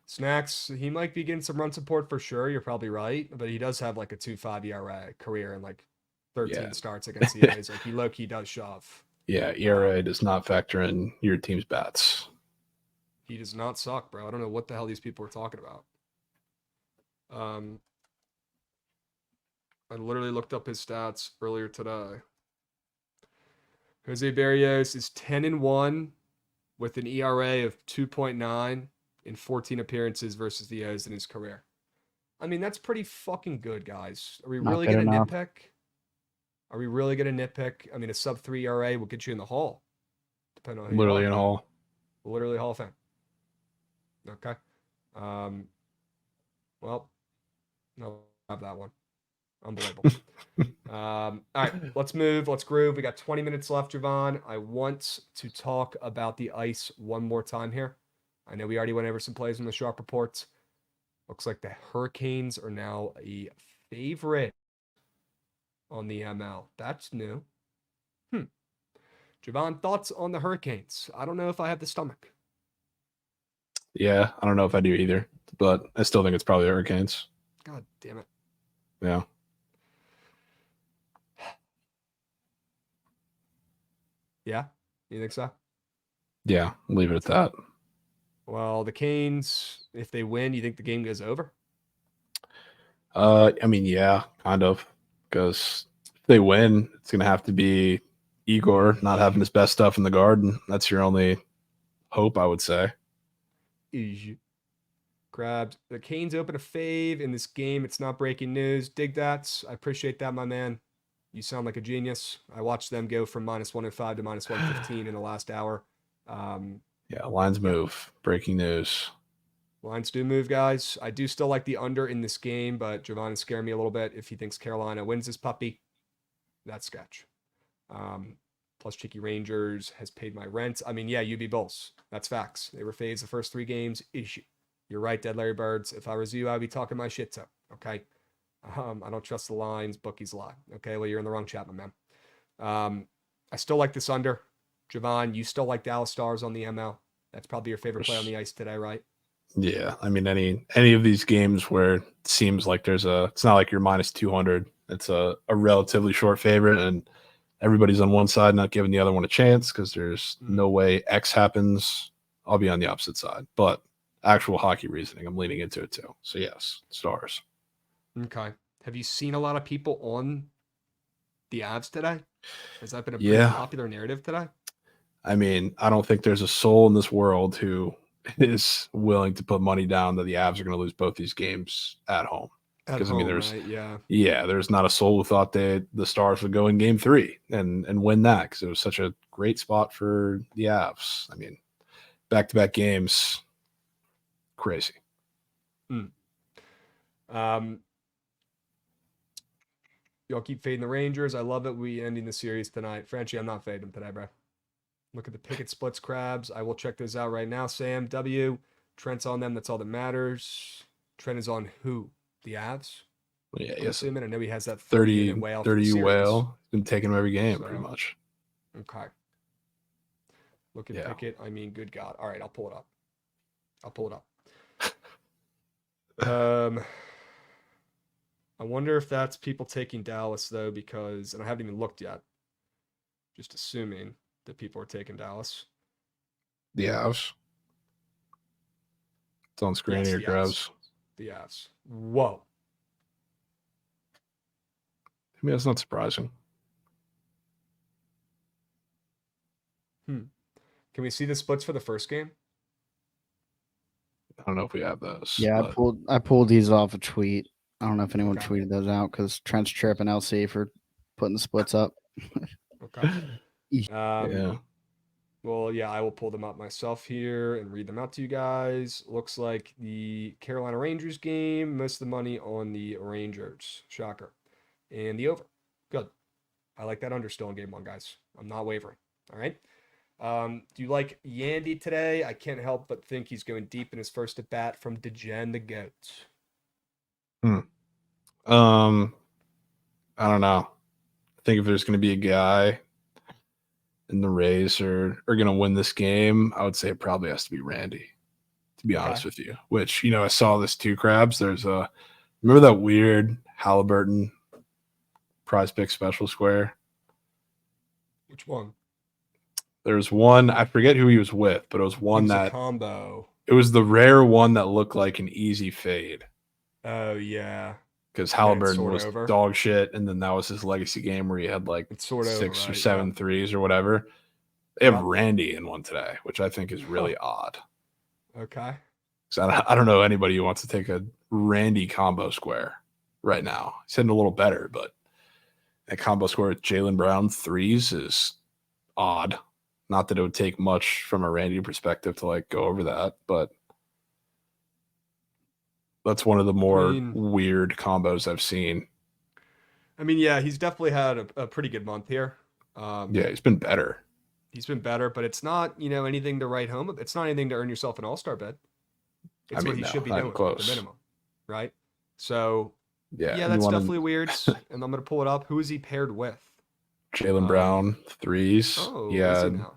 Snacks, he might be getting some run support for sure. You're probably right, but he does have like a 2.5 ERA career and like 13 starts against the A's. Like he low-key does shove. Yeah, ERA does not factor in your team's bats. He does not suck, bro. I don't know what the hell these people are talking about. I literally looked up his stats earlier today. Jose Barrios is 10-1 with an ERA of 2.9 in 14 appearances versus the O's in his career. I mean, that's pretty fucking good, guys. Are we really going to nitpick? Are we really going to nitpick? I mean, a sub-3 ERA will get you in the Hall. Depending on who literally in Hall. Literally Hall of Fame. Okay. Well, no, I have that one. Unbelievable. All right, let's move. Let's groove. We got 20 minutes left, Jovan. I want to talk about the ice one more time here. I know we already went over some plays in the Sharp reports. Looks like the Hurricanes are now a favorite on the ML. That's new. Jovan, thoughts on the Hurricanes? I don't know if I have the stomach. Yeah, I don't know if I do either, but I still think it's probably the Hurricanes. God damn it. Yeah. Yeah? You think so? Yeah, leave it at that. Well, the Canes, if they win, you think the game goes over? I mean, yeah, kind of. Because if they win, it's going to have to be Igor not having his best stuff in the garden. That's your only hope, I would say. Krabs. The Canes open a fave in this game. It's not breaking news. Dig that. I appreciate that, my man. You sound like a genius. I watched them go from -105 to -115 in the last hour. Yeah, lines move. Breaking news. Lines do move, guys. I do still like the under in this game, but Jovan is scaring me a little bit. If he thinks Carolina wins this puppy, that's sketch. Plus Cheeky Rangers has paid my rent. I mean, yeah, UB Bulls. That's facts. They were faves the first 3 games. Issue. You're right, Dead Larry Birds. If I was you, I'd be talking my shit too. Okay. I don't trust the lines. Bookies lie. Okay. Well, you're in the wrong chat, my man. I still like this under. Jovan, you still like Dallas Stars on the ML. That's probably your favorite play on the ice today, right? Yeah. I mean, any of these games where it seems like it's not like you're -200. It's a relatively short favorite, and everybody's on one side, not giving the other one a chance because there's no way X happens. I'll be on the opposite side. But actual hockey reasoning, I'm leaning into it too. So yes, Stars. Okay. Have you seen a lot of people on the Avs today? Has that been a pretty popular narrative today? I mean, I don't think there's a soul in this world who is willing to put money down that the Avs are going to lose both these games at home. Because I mean, there's right? there's not a soul who thought that the Stars would go in Game 3 and win that because it was such a great spot for the Avs. I mean, back-to-back games, crazy. Y'all keep fading the Rangers. I love it. We ending the series tonight. Frenchie, I'm not fading them today, bro. Look at the picket splits, Krabs. I will check those out right now. Sam, W. Trent's on them. That's all that matters. Trent is on who? The Avs? Yeah, I'm assuming. I know he has that 30 whale. 30 whale. Been taking him every game, pretty much. Okay. Look at Pickett. I mean, good God. All right, I'll pull it up. I wonder if that's people taking Dallas, though, because, and I haven't even looked yet, just assuming that people are taking Dallas. The Avs. It's on screen here, Krabs. The Avs. Whoa. I mean, that's not surprising. Can we see the splits for the first game? I don't know if we have those. Yeah, but... I pulled these off a tweet. I don't know if anyone tweeted those out because Trent's chirping LC for putting the splits up. Okay. Yeah. Well, yeah, I will pull them up myself here and read them out to you guys. Looks like the Carolina Rangers game, most of the money on the Rangers. Shocker. And the over. Good. I like that under still in game 1, guys. I'm not wavering. All right. Do you like Yandy today? I can't help but think he's going deep in his first at bat from Degen the Goat. I don't know. I think if there's going to be a guy in the Rays are going to win this game, I would say it probably has to be Randy, to be honest with you. Which, I saw this too, Krabs. There's remember that weird Halliburton prize pick special square? Which one? There's one, I forget who he was with, but it was one that combo. It was the rare one that looked like an easy fade. Oh yeah. Because Halliburton was dog shit, and then that was his legacy game where he had like 6 or 7 threes or whatever. They have Randy in one today, which I think is really odd. Okay. So I don't know anybody who wants to take a Randy combo square right now. He's hitting a little better, but a combo square with Jaylen Brown threes is odd. Not that it would take much from a Randy perspective to like go over that, but that's one of the more weird combos I've seen. I mean, yeah, he's definitely had a pretty good month here. Yeah, he's been better. He's been better, but it's not, anything to write home. It's not anything to earn yourself an all-star bid. It's what he should be doing, the minimum, right? So, yeah, that's definitely weird. And I'm going to pull it up. Who is he paired with? Jaylen Brown, threes. Oh, yeah. Is he now?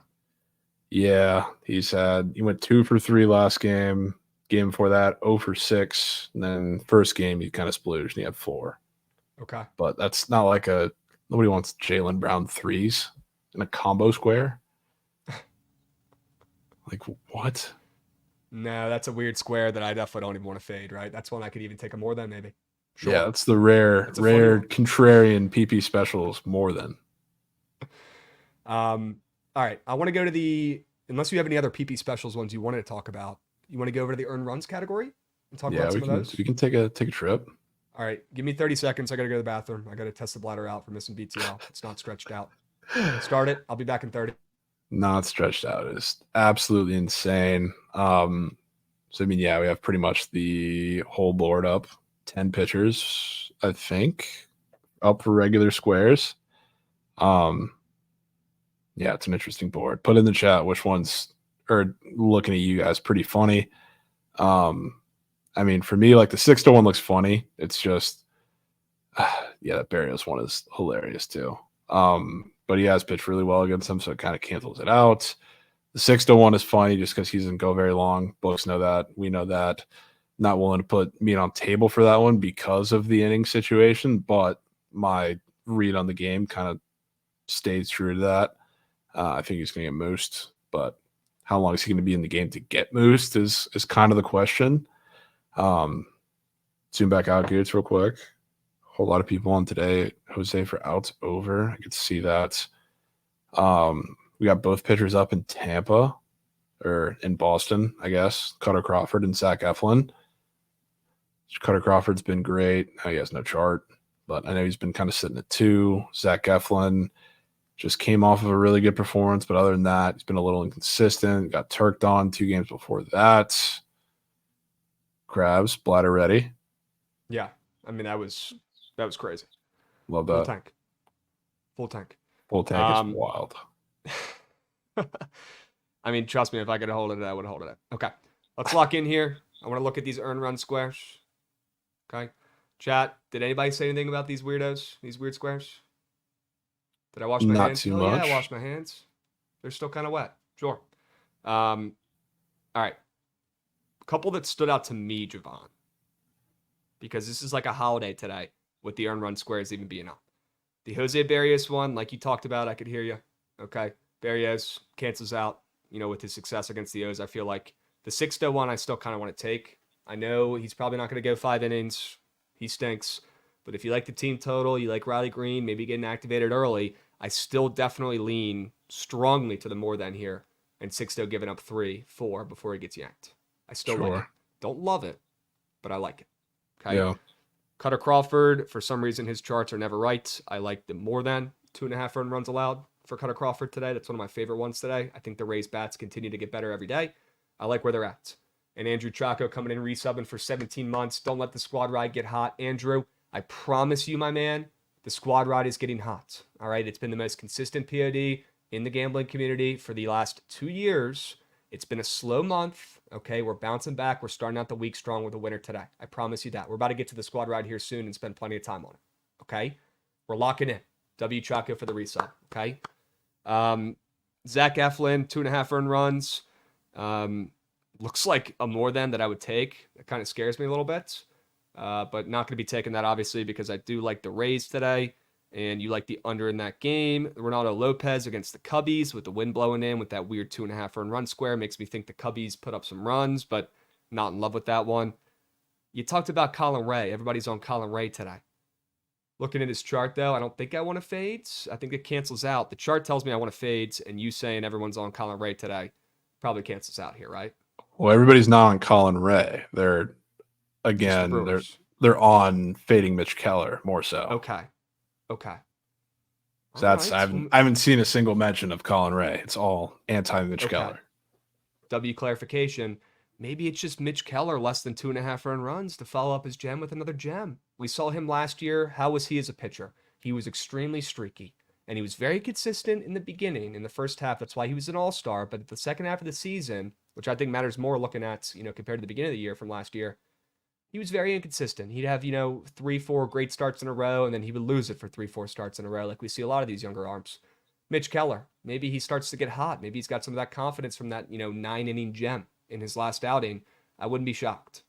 Yeah, he went 2 for 3 last game. Game before that, 0 for 6. And then first game, he kind of splooged and he had 4. Okay. But that's not like nobody wants Jaylen Brown threes in a combo square. Like, what? No, that's a weird square that I definitely don't even want to fade, right? That's one I could even take a more than maybe. Sure. Yeah, that's the rare contrarian PP specials more than. All right. I want to go to unless you have any other PP specials ones you wanted to talk about. You want to go over to the earn runs category and talk about some of those? We can take a trip. All right. Give me 30 seconds. I got to go to the bathroom. I got to test the bladder out for missing BTL. It's not stretched out. Start it. I'll be back in 30. Not stretched out is absolutely insane. So, I mean, yeah, we have pretty much the whole board up. 10 pitchers, I think, up for regular squares. Yeah, it's an interesting board. Put in the chat which ones are looking at you guys pretty funny. I mean, for me, like the 6-1 looks funny. It's just, yeah, that Barrios one is hilarious too. But he has pitched really well against him, so it kind of cancels it out. The 6-1 is funny just because he doesn't go very long. Books know that. We know that. Not willing to put meat on table for that one because of the inning situation, but my read on the game kind of stays true to that. I think he's going to get moosed, but how long is he going to be in the game to get moosed is kind of the question. Zoom back out, Goots, real quick. A whole lot of people on today. Jose for outs over. I could see that. We got both pitchers up in Tampa or in Boston, I guess. Cutter Crawford and Zach Eflin. Cutter Crawford's been great. He has no chart, but I know he's been kind of sitting at 2. Zach Eflin just came off of a really good performance, but other than that, he's been a little inconsistent. Got turked on 2 games before that. Krabs, bladder ready. Yeah, I mean that was crazy. Love that. Full tank. Full tank is wild. I mean, trust me, if I could hold it, I would hold it. Okay, let's lock in here. I want to look at these earn run squares. Okay, chat. Did anybody say anything about these weirdos? These weird squares? Did I wash my hands? Not too much. Yeah, I washed my hands. They're still kind of wet. Sure. All right. A couple that stood out to me, Jovan, because this is like a holiday today with the earn run squares even being up. The Jose Barrios one, like you talked about, I could hear you. Okay. Barrios cancels out, with his success against the O's. I feel like the 6-1 I still kind of want to take. I know he's probably not going to go 5 innings. He stinks. But if you like the team total, you like Riley Green, maybe getting activated early, I still definitely lean strongly to the more than here. And 6-0 giving up 3, 4 before he gets yanked. I still like it. Don't love it, but I like it. Okay. Yeah. Cutter Crawford, for some reason, his charts are never right. I like the more than 2.5 earned runs allowed for Cutter Crawford today. That's one of my favorite ones today. I think the Rays bats continue to get better every day. I like where they're at. And Andrew Chaco coming in resubbing for 17 months. Don't let the squad ride get hot. Andrew, I promise you, my man, the squad ride is getting hot. All right. It's been the most consistent POD in the gambling community for the last 2 years. It's been a slow month. Okay. We're bouncing back. We're starting out the week strong with a winner today. I promise you that. We're about to get to the squad ride here soon and spend plenty of time on it. Okay. We're locking in. W Chaco for the resub. Okay. Zach Eflin, 2.5 earned runs. Looks like a more than that I would take. It kind of scares me a little bit. But not going to be taking that, obviously, because I do like the Rays today. And you like the under in that game. Ronaldo Lopez against the Cubbies with the wind blowing in with that weird 2.5 earned run square. Makes me think the Cubbies put up some runs, but not in love with that one. You talked about Colin Ray. Everybody's on Colin Ray today. Looking at his chart, though, I don't think I want to fades. I think it cancels out. The chart tells me I want to fades, and you saying everyone's on Colin Ray today probably cancels out here, right? Well, everybody's not on Colin Ray. They're on fading Mitch Keller more so. Okay. So that's right. I haven't seen a single mention of Colin Ray. It's all anti-Mitch Keller. W clarification. Maybe it's just Mitch Keller less than 2.5 earned runs to follow up his gem with another gem. We saw him last year. How was he as a pitcher? He was extremely streaky, and he was very consistent in the beginning, in the first half. That's why he was an all-star. But at the second half of the season, which I think matters more looking at, compared to the beginning of the year from last year, he was very inconsistent. He'd have, 3-4 great starts in a row, and then he would lose it for 3-4 starts in a row, like we see a lot of these younger arms. Mitch Keller, maybe he starts to get hot. Maybe he's got some of that confidence from that, 9-inning gem in his last outing. I wouldn't be shocked.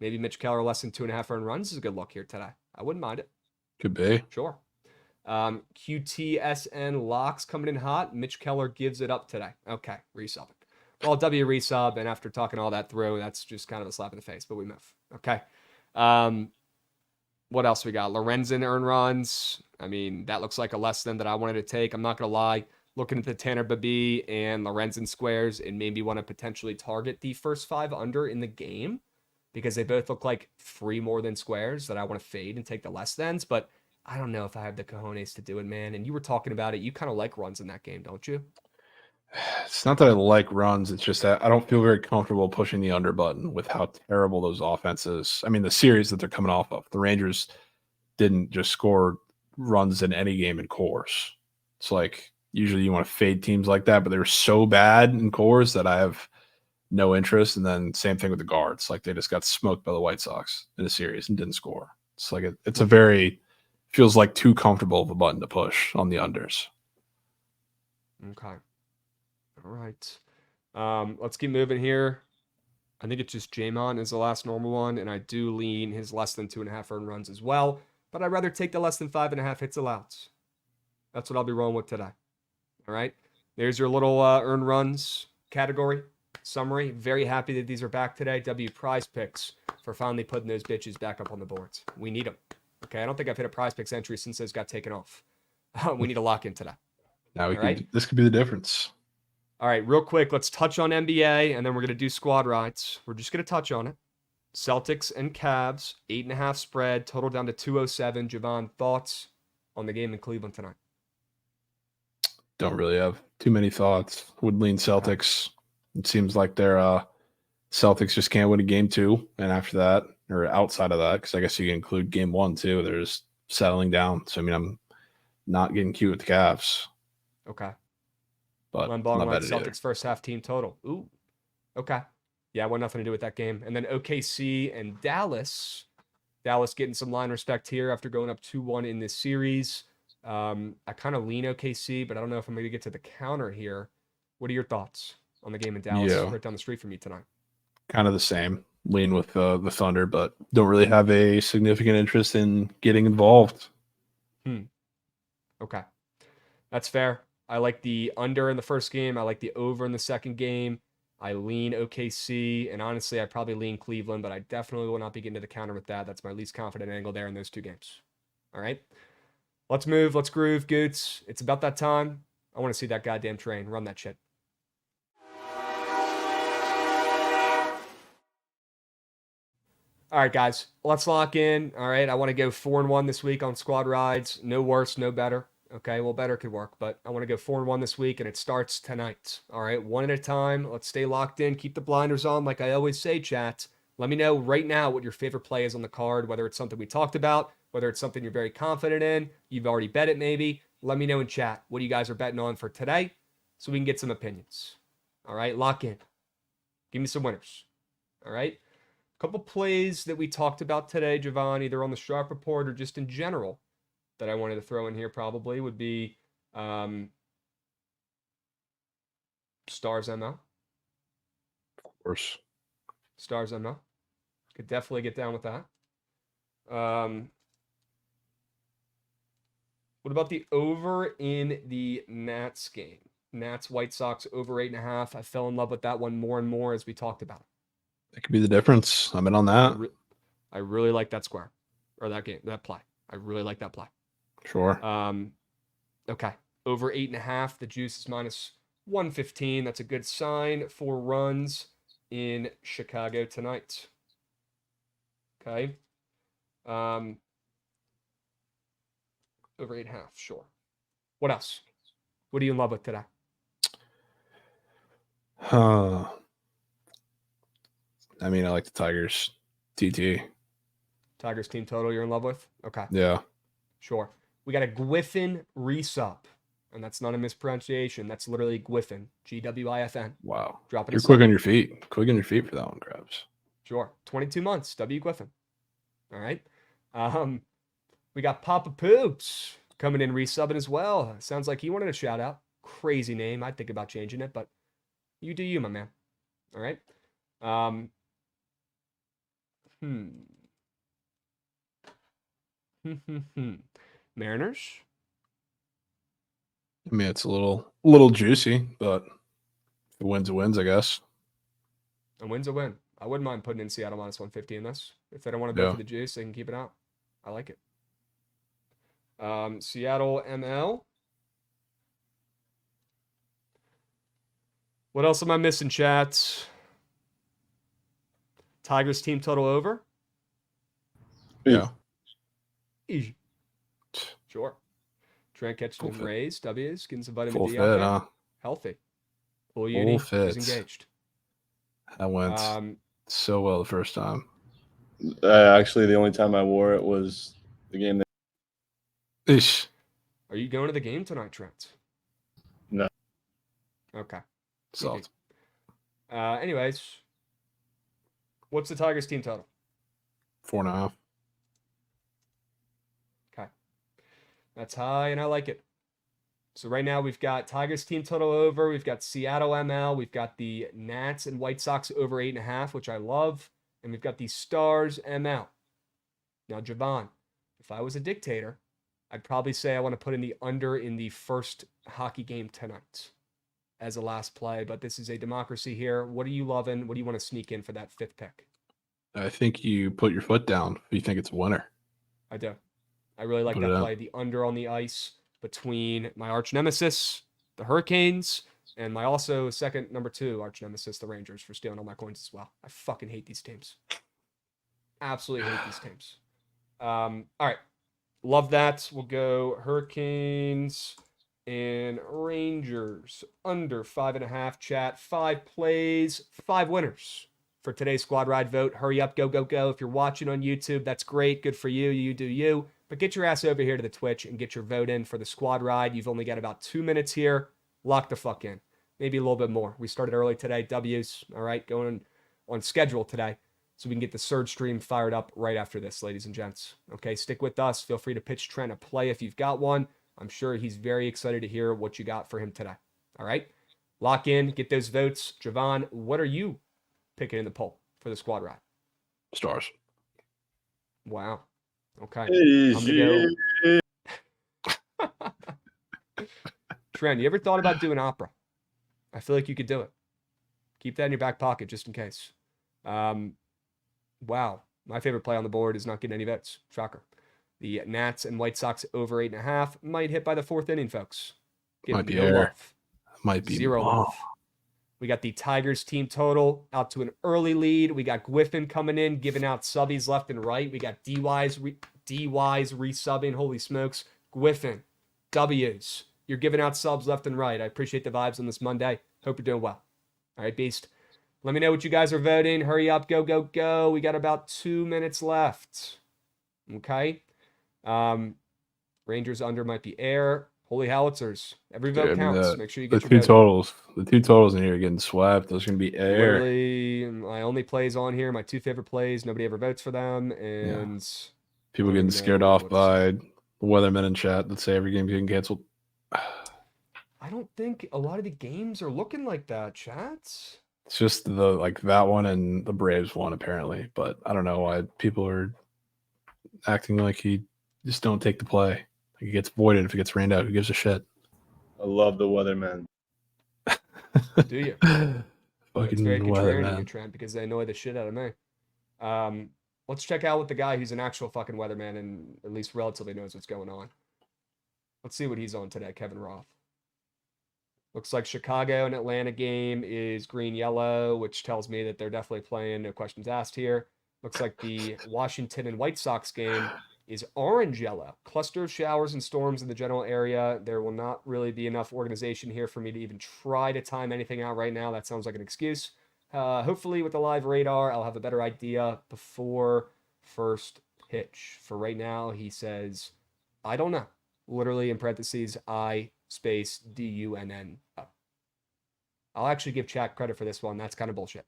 Maybe Mitch Keller less than 2.5 earned runs is a good look here today. I wouldn't mind it. Could be. Sure. QTSN locks coming in hot. Mitch Keller gives it up today. Okay, resubbing. Well, W resub, and after talking all that through, that's just kind of a slap in the face, but we move. Okay. What else we got? Lorenzen earn runs. I mean, that looks like a less than that I wanted to take. I'm not going to lie. Looking at the Tanner Babi and Lorenzen squares, it made me want to potentially target the first 5 under in the game because they both look like 3 more than squares that I want to fade and take the less thans, but I don't know if I have the cojones to do it, man. And you were talking about it. You kind of like runs in that game, don't you? It's not that I like runs. It's just that I don't feel very comfortable pushing the under button with how terrible those offenses. I mean, the series that they're coming off of. The Rangers didn't just score runs in any game in cores. It's like usually you want to fade teams like that, but they were so bad in cores that I have no interest. And then same thing with the Guards. Like they just got smoked by the White Sox in a series and didn't score. It's like it's a very feels like too comfortable of a button to push on the unders. Okay. All right. Let's keep moving here. I think it's just Jamon is the last normal one, and I do lean his less than 2.5 earned runs as well, but I'd rather take the less than 5.5 hits allowed. That's what I'll be rolling with today. All right. There's your little earned runs category summary. Very happy that these are back today. W Prize Picks for finally putting those bitches back up on the boards. We need them. Okay. I don't think I've hit a Prize Picks entry since those got taken off. We need a lock in today. Now this could be the difference. All right, real quick, let's touch on NBA, and then we're going to do squad rides. We're just going to touch on it. Celtics and Cavs, 8.5 spread, total down to 207. Jovan, thoughts on the game in Cleveland tonight? Don't really have too many thoughts. Would lean Celtics. It seems like their Celtics just can't win a game 2, and after that, or outside of that, because I guess you can include game 1 too, they're just settling down. So, I mean, I'm not getting cute with the Cavs. Okay. But Lemblong on Celtics first half team total. Ooh. Okay. Yeah, want nothing to do with that game. And then OKC and Dallas. Dallas getting some line respect here after going up 2-1 in this series. I kind of lean OKC, but I don't know if I'm going to get to the counter here. What are your thoughts on the game in Dallas right down the street from you tonight? Kind of the same. Lean with the Thunder, but don't really have a significant interest in getting involved. Okay. That's fair. I like the under in the first game. I like the over in the second game. I lean OKC, and honestly, I probably lean Cleveland, but I definitely will not be getting to the counter with that. That's my least confident angle there in those 2 games. All right? Let's move. Let's groove, Goots. It's about that time. I want to see that goddamn train. Run that shit. All right, guys. Let's lock in. All right? I want to go 4-1 this week on squad rides. No worse, no better. Okay, well, better could work, but I want to go 4-1 this week, and it starts tonight. All right, one at a time. Let's stay locked in. Keep the blinders on, like I always say, chat. Let me know right now what your favorite play is on the card, whether it's something we talked about, whether it's something you're very confident in, you've already bet it maybe. Let me know in chat what you guys are betting on for today so we can get some opinions. All right, lock in. Give me some winners. All right, a couple plays that we talked about today, Jovan, either on the Sharp Report or just in general, that I wanted to throw in here probably would be Stars ML. Of course. Stars ML. Could definitely get down with that. What about the over in the Nats game? Nats White Sox over 8.5. I fell in love with that one more and more as we talked about. That could be the difference. I'm in on that. I really like that square or that game, that play. I really like that play. Sure. Okay. Over 8.5. The juice is minus 115. That's a good sign for runs in Chicago tonight. Okay. Over 8.5. Sure. What else? What are you in love with today? I mean, I like the Tigers. TT. Tigers team total you're in love with? Okay. Yeah. Sure. We got a Gwiffin resub, and that's not a mispronunciation. That's literally Gwiffin, Gwifn. Wow. Drop it. You're quick on your feet. Quick on your feet for that one, Krabs. Sure. 22 months, W Gwiffin. All right. We got Papa Poops coming in resubbing as well. Sounds like he wanted a shout out. Crazy name. I'd think about changing it, but you do you, my man. All right. Mariners. I mean, it's a little juicy, but The win's a win, I guess. A win's a win. I wouldn't mind putting in Seattle minus 150 in this. If they don't want to bet for the juice, they can keep it out. I like it. Seattle ML. What else am I missing, chat? Tigers team total over? Yeah. Easy. Sure. Trent catching and Rays, W's, getting some vitamin Full D fit, out there. huh? Healthy. Full uni. He's engaged. That went so well the first time. Actually, the only time I wore it was the game that. Ish. Are you going to the game tonight, Trent? No. Okay. Soft. Anyways, what's the Tigers team total? 4.5. Okay. That's high, and I like it. So right now we've got Tigers team total over. We've got Seattle ML. We've got the Nats and White Sox over 8.5, which I love. And we've got the Stars ML. Now, Jovan, if I was a dictator, I'd probably say I want to put in the under in the first hockey game tonight as a last play. But this is a democracy here. What are you loving? What do you want to sneak in for that 5th pick? I think you put your foot down if you think it's a winner. I do. I really like that play. The under on the ice between my arch nemesis, the Hurricanes, and my also number 2 arch nemesis, the Rangers, for stealing all my coins as well. I fucking hate these teams. Absolutely hate these teams. All right. Love that. We'll go Hurricanes and Rangers under 5.5, chat. 5 plays, 5 winners for today's squad ride vote. Hurry up, go, go, go. If you're watching on YouTube, that's great. Good for you. You do you. But get your ass over here to the Twitch and get your vote in for the squad ride. You've only got about 2 minutes here. Lock the fuck in. Maybe a little bit more. We started early today. W's, all right, going on schedule today. So we can get the Surge stream fired up right after this, ladies and gents. Okay, stick with us. Feel free to pitch Trent a play if you've got one. I'm sure he's very excited to hear what you got for him today. All right? Lock in. Get those votes. Jovan, what are you picking in the poll for the squad ride? Stars. Wow. Okay. I'm going to go. Trent, you ever thought about doing opera? I feel like you could do it. Keep that in your back pocket just in case. Wow. My favorite play on the board is not getting any votes. Shocker. The Nats and White Sox over 8.5 might hit by the 4th inning, folks. Might be air. Might be 0 love. We got the Tigers team total out to an early lead. We got Griffin coming in, giving out subbies left and right. We got DY's resubbing. Holy smokes. Griffin, W's. You're giving out subs left and right. I appreciate the vibes on this Monday. Hope you're doing well. All right, Beast. Let me know what you guys are voting. Hurry up. Go, go, go. We got about 2 minutes left. Okay. Rangers under might be air. Holy howitzers. Every vote counts. Make sure you get the your two totals. The 2 totals in here are getting swept. Those are going to be air. Literally, my only plays on here, my 2 favorite plays. Nobody ever votes for them. And people getting scared off by the weathermen in chat that say every game's getting canceled. I don't think a lot of the games are looking like that, chats. It's just that one and the Braves one, apparently. But I don't know why people are acting like he just don't take the play. He gets voided if it gets rained out. Who gives a shit? I love the weatherman. Do you? Fucking it's very contrarian weatherman. to you, Trent, because they annoy the shit out of me. Let's check out with the guy who's an actual fucking weatherman and at least relatively knows what's going on. Let's see what he's on today, Kevin Roth. Looks like Chicago and Atlanta game is green-yellow, which tells me that they're definitely playing, no questions asked here. Looks like the Washington and White Sox game is orange-yellow. Cluster of showers and storms in the general area. There will not really be enough organization here for me to even try to time anything out right now. That sounds like an excuse. Hopefully with the live radar, I'll have a better idea before first pitch. For right now, he says, I don't know. Literally in parentheses, I_DUNN. I'll actually give chat credit for this one. That's kind of bullshit.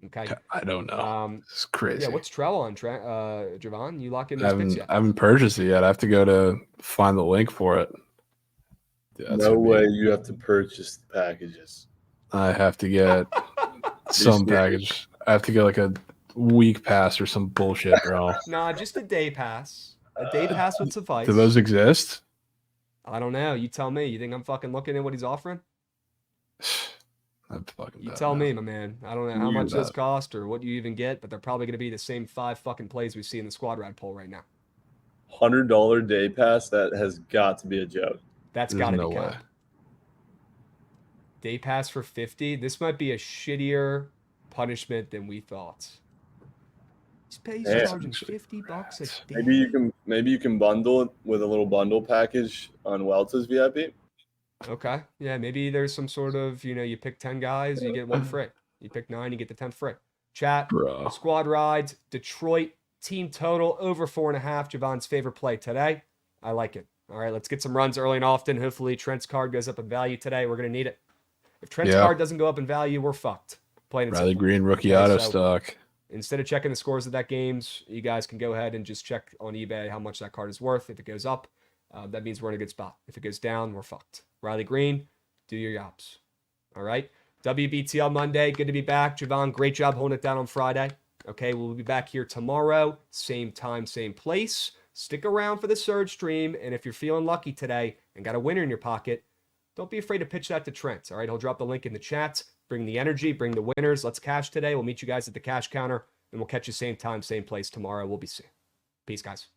Okay. I don't know. It's crazy. Yeah, what's Trell on, Jovan? You lock in those picks yet? I haven't purchased it yet. I have to go to find the link for it. Dude, no way you have to purchase the packages. I have to get some package. I have to get like a week pass or some bullshit, bro. Nah, just a day pass. A day pass would suffice. Do those exist? I don't know. You tell me. You think I'm fucking looking at what he's offering? You tell me, my man. I don't know how much those cost or what you even get, but they're probably going to be the same 5 fucking plays we see in the squad ride poll right now. $100 day pass, that has got to be a joke. That's got to be cap. Day pass for 50. This might be a shittier punishment than we thought. He's charging $50 a day. Maybe you can bundle it with a little bundle package on Weltz's VIP. Okay. Yeah, maybe there's some sort of, you pick 10 guys, you get 1 free. You pick 9, you get the 10th free. Chat, squad rides, Detroit, team total, over 4.5. Jovan's favorite play today. I like it. All right, let's get some runs early and often. Hopefully Trent's card goes up in value today. We're going to need it. If Trent's card doesn't go up in value, we're fucked. Riley Green rookie auto stock. Instead of checking the scores of that games, you guys can go ahead and just check on eBay how much that card is worth. If it goes up, that means we're in a good spot. If it goes down, we're fucked. Riley Green, do your jobs. All right. WBTL Monday. Good to be back. Jovan, great job holding it down on Friday. Okay, we'll be back here tomorrow. Same time, same place. Stick around for the Surge stream. And if you're feeling lucky today and got a winner in your pocket, don't be afraid to pitch that to Trent. All right, he'll drop the link in the chat. Bring the energy, bring the winners. Let's cash today. We'll meet you guys at the cash counter, and we'll catch you same time, same place tomorrow. We'll be soon. Peace, guys.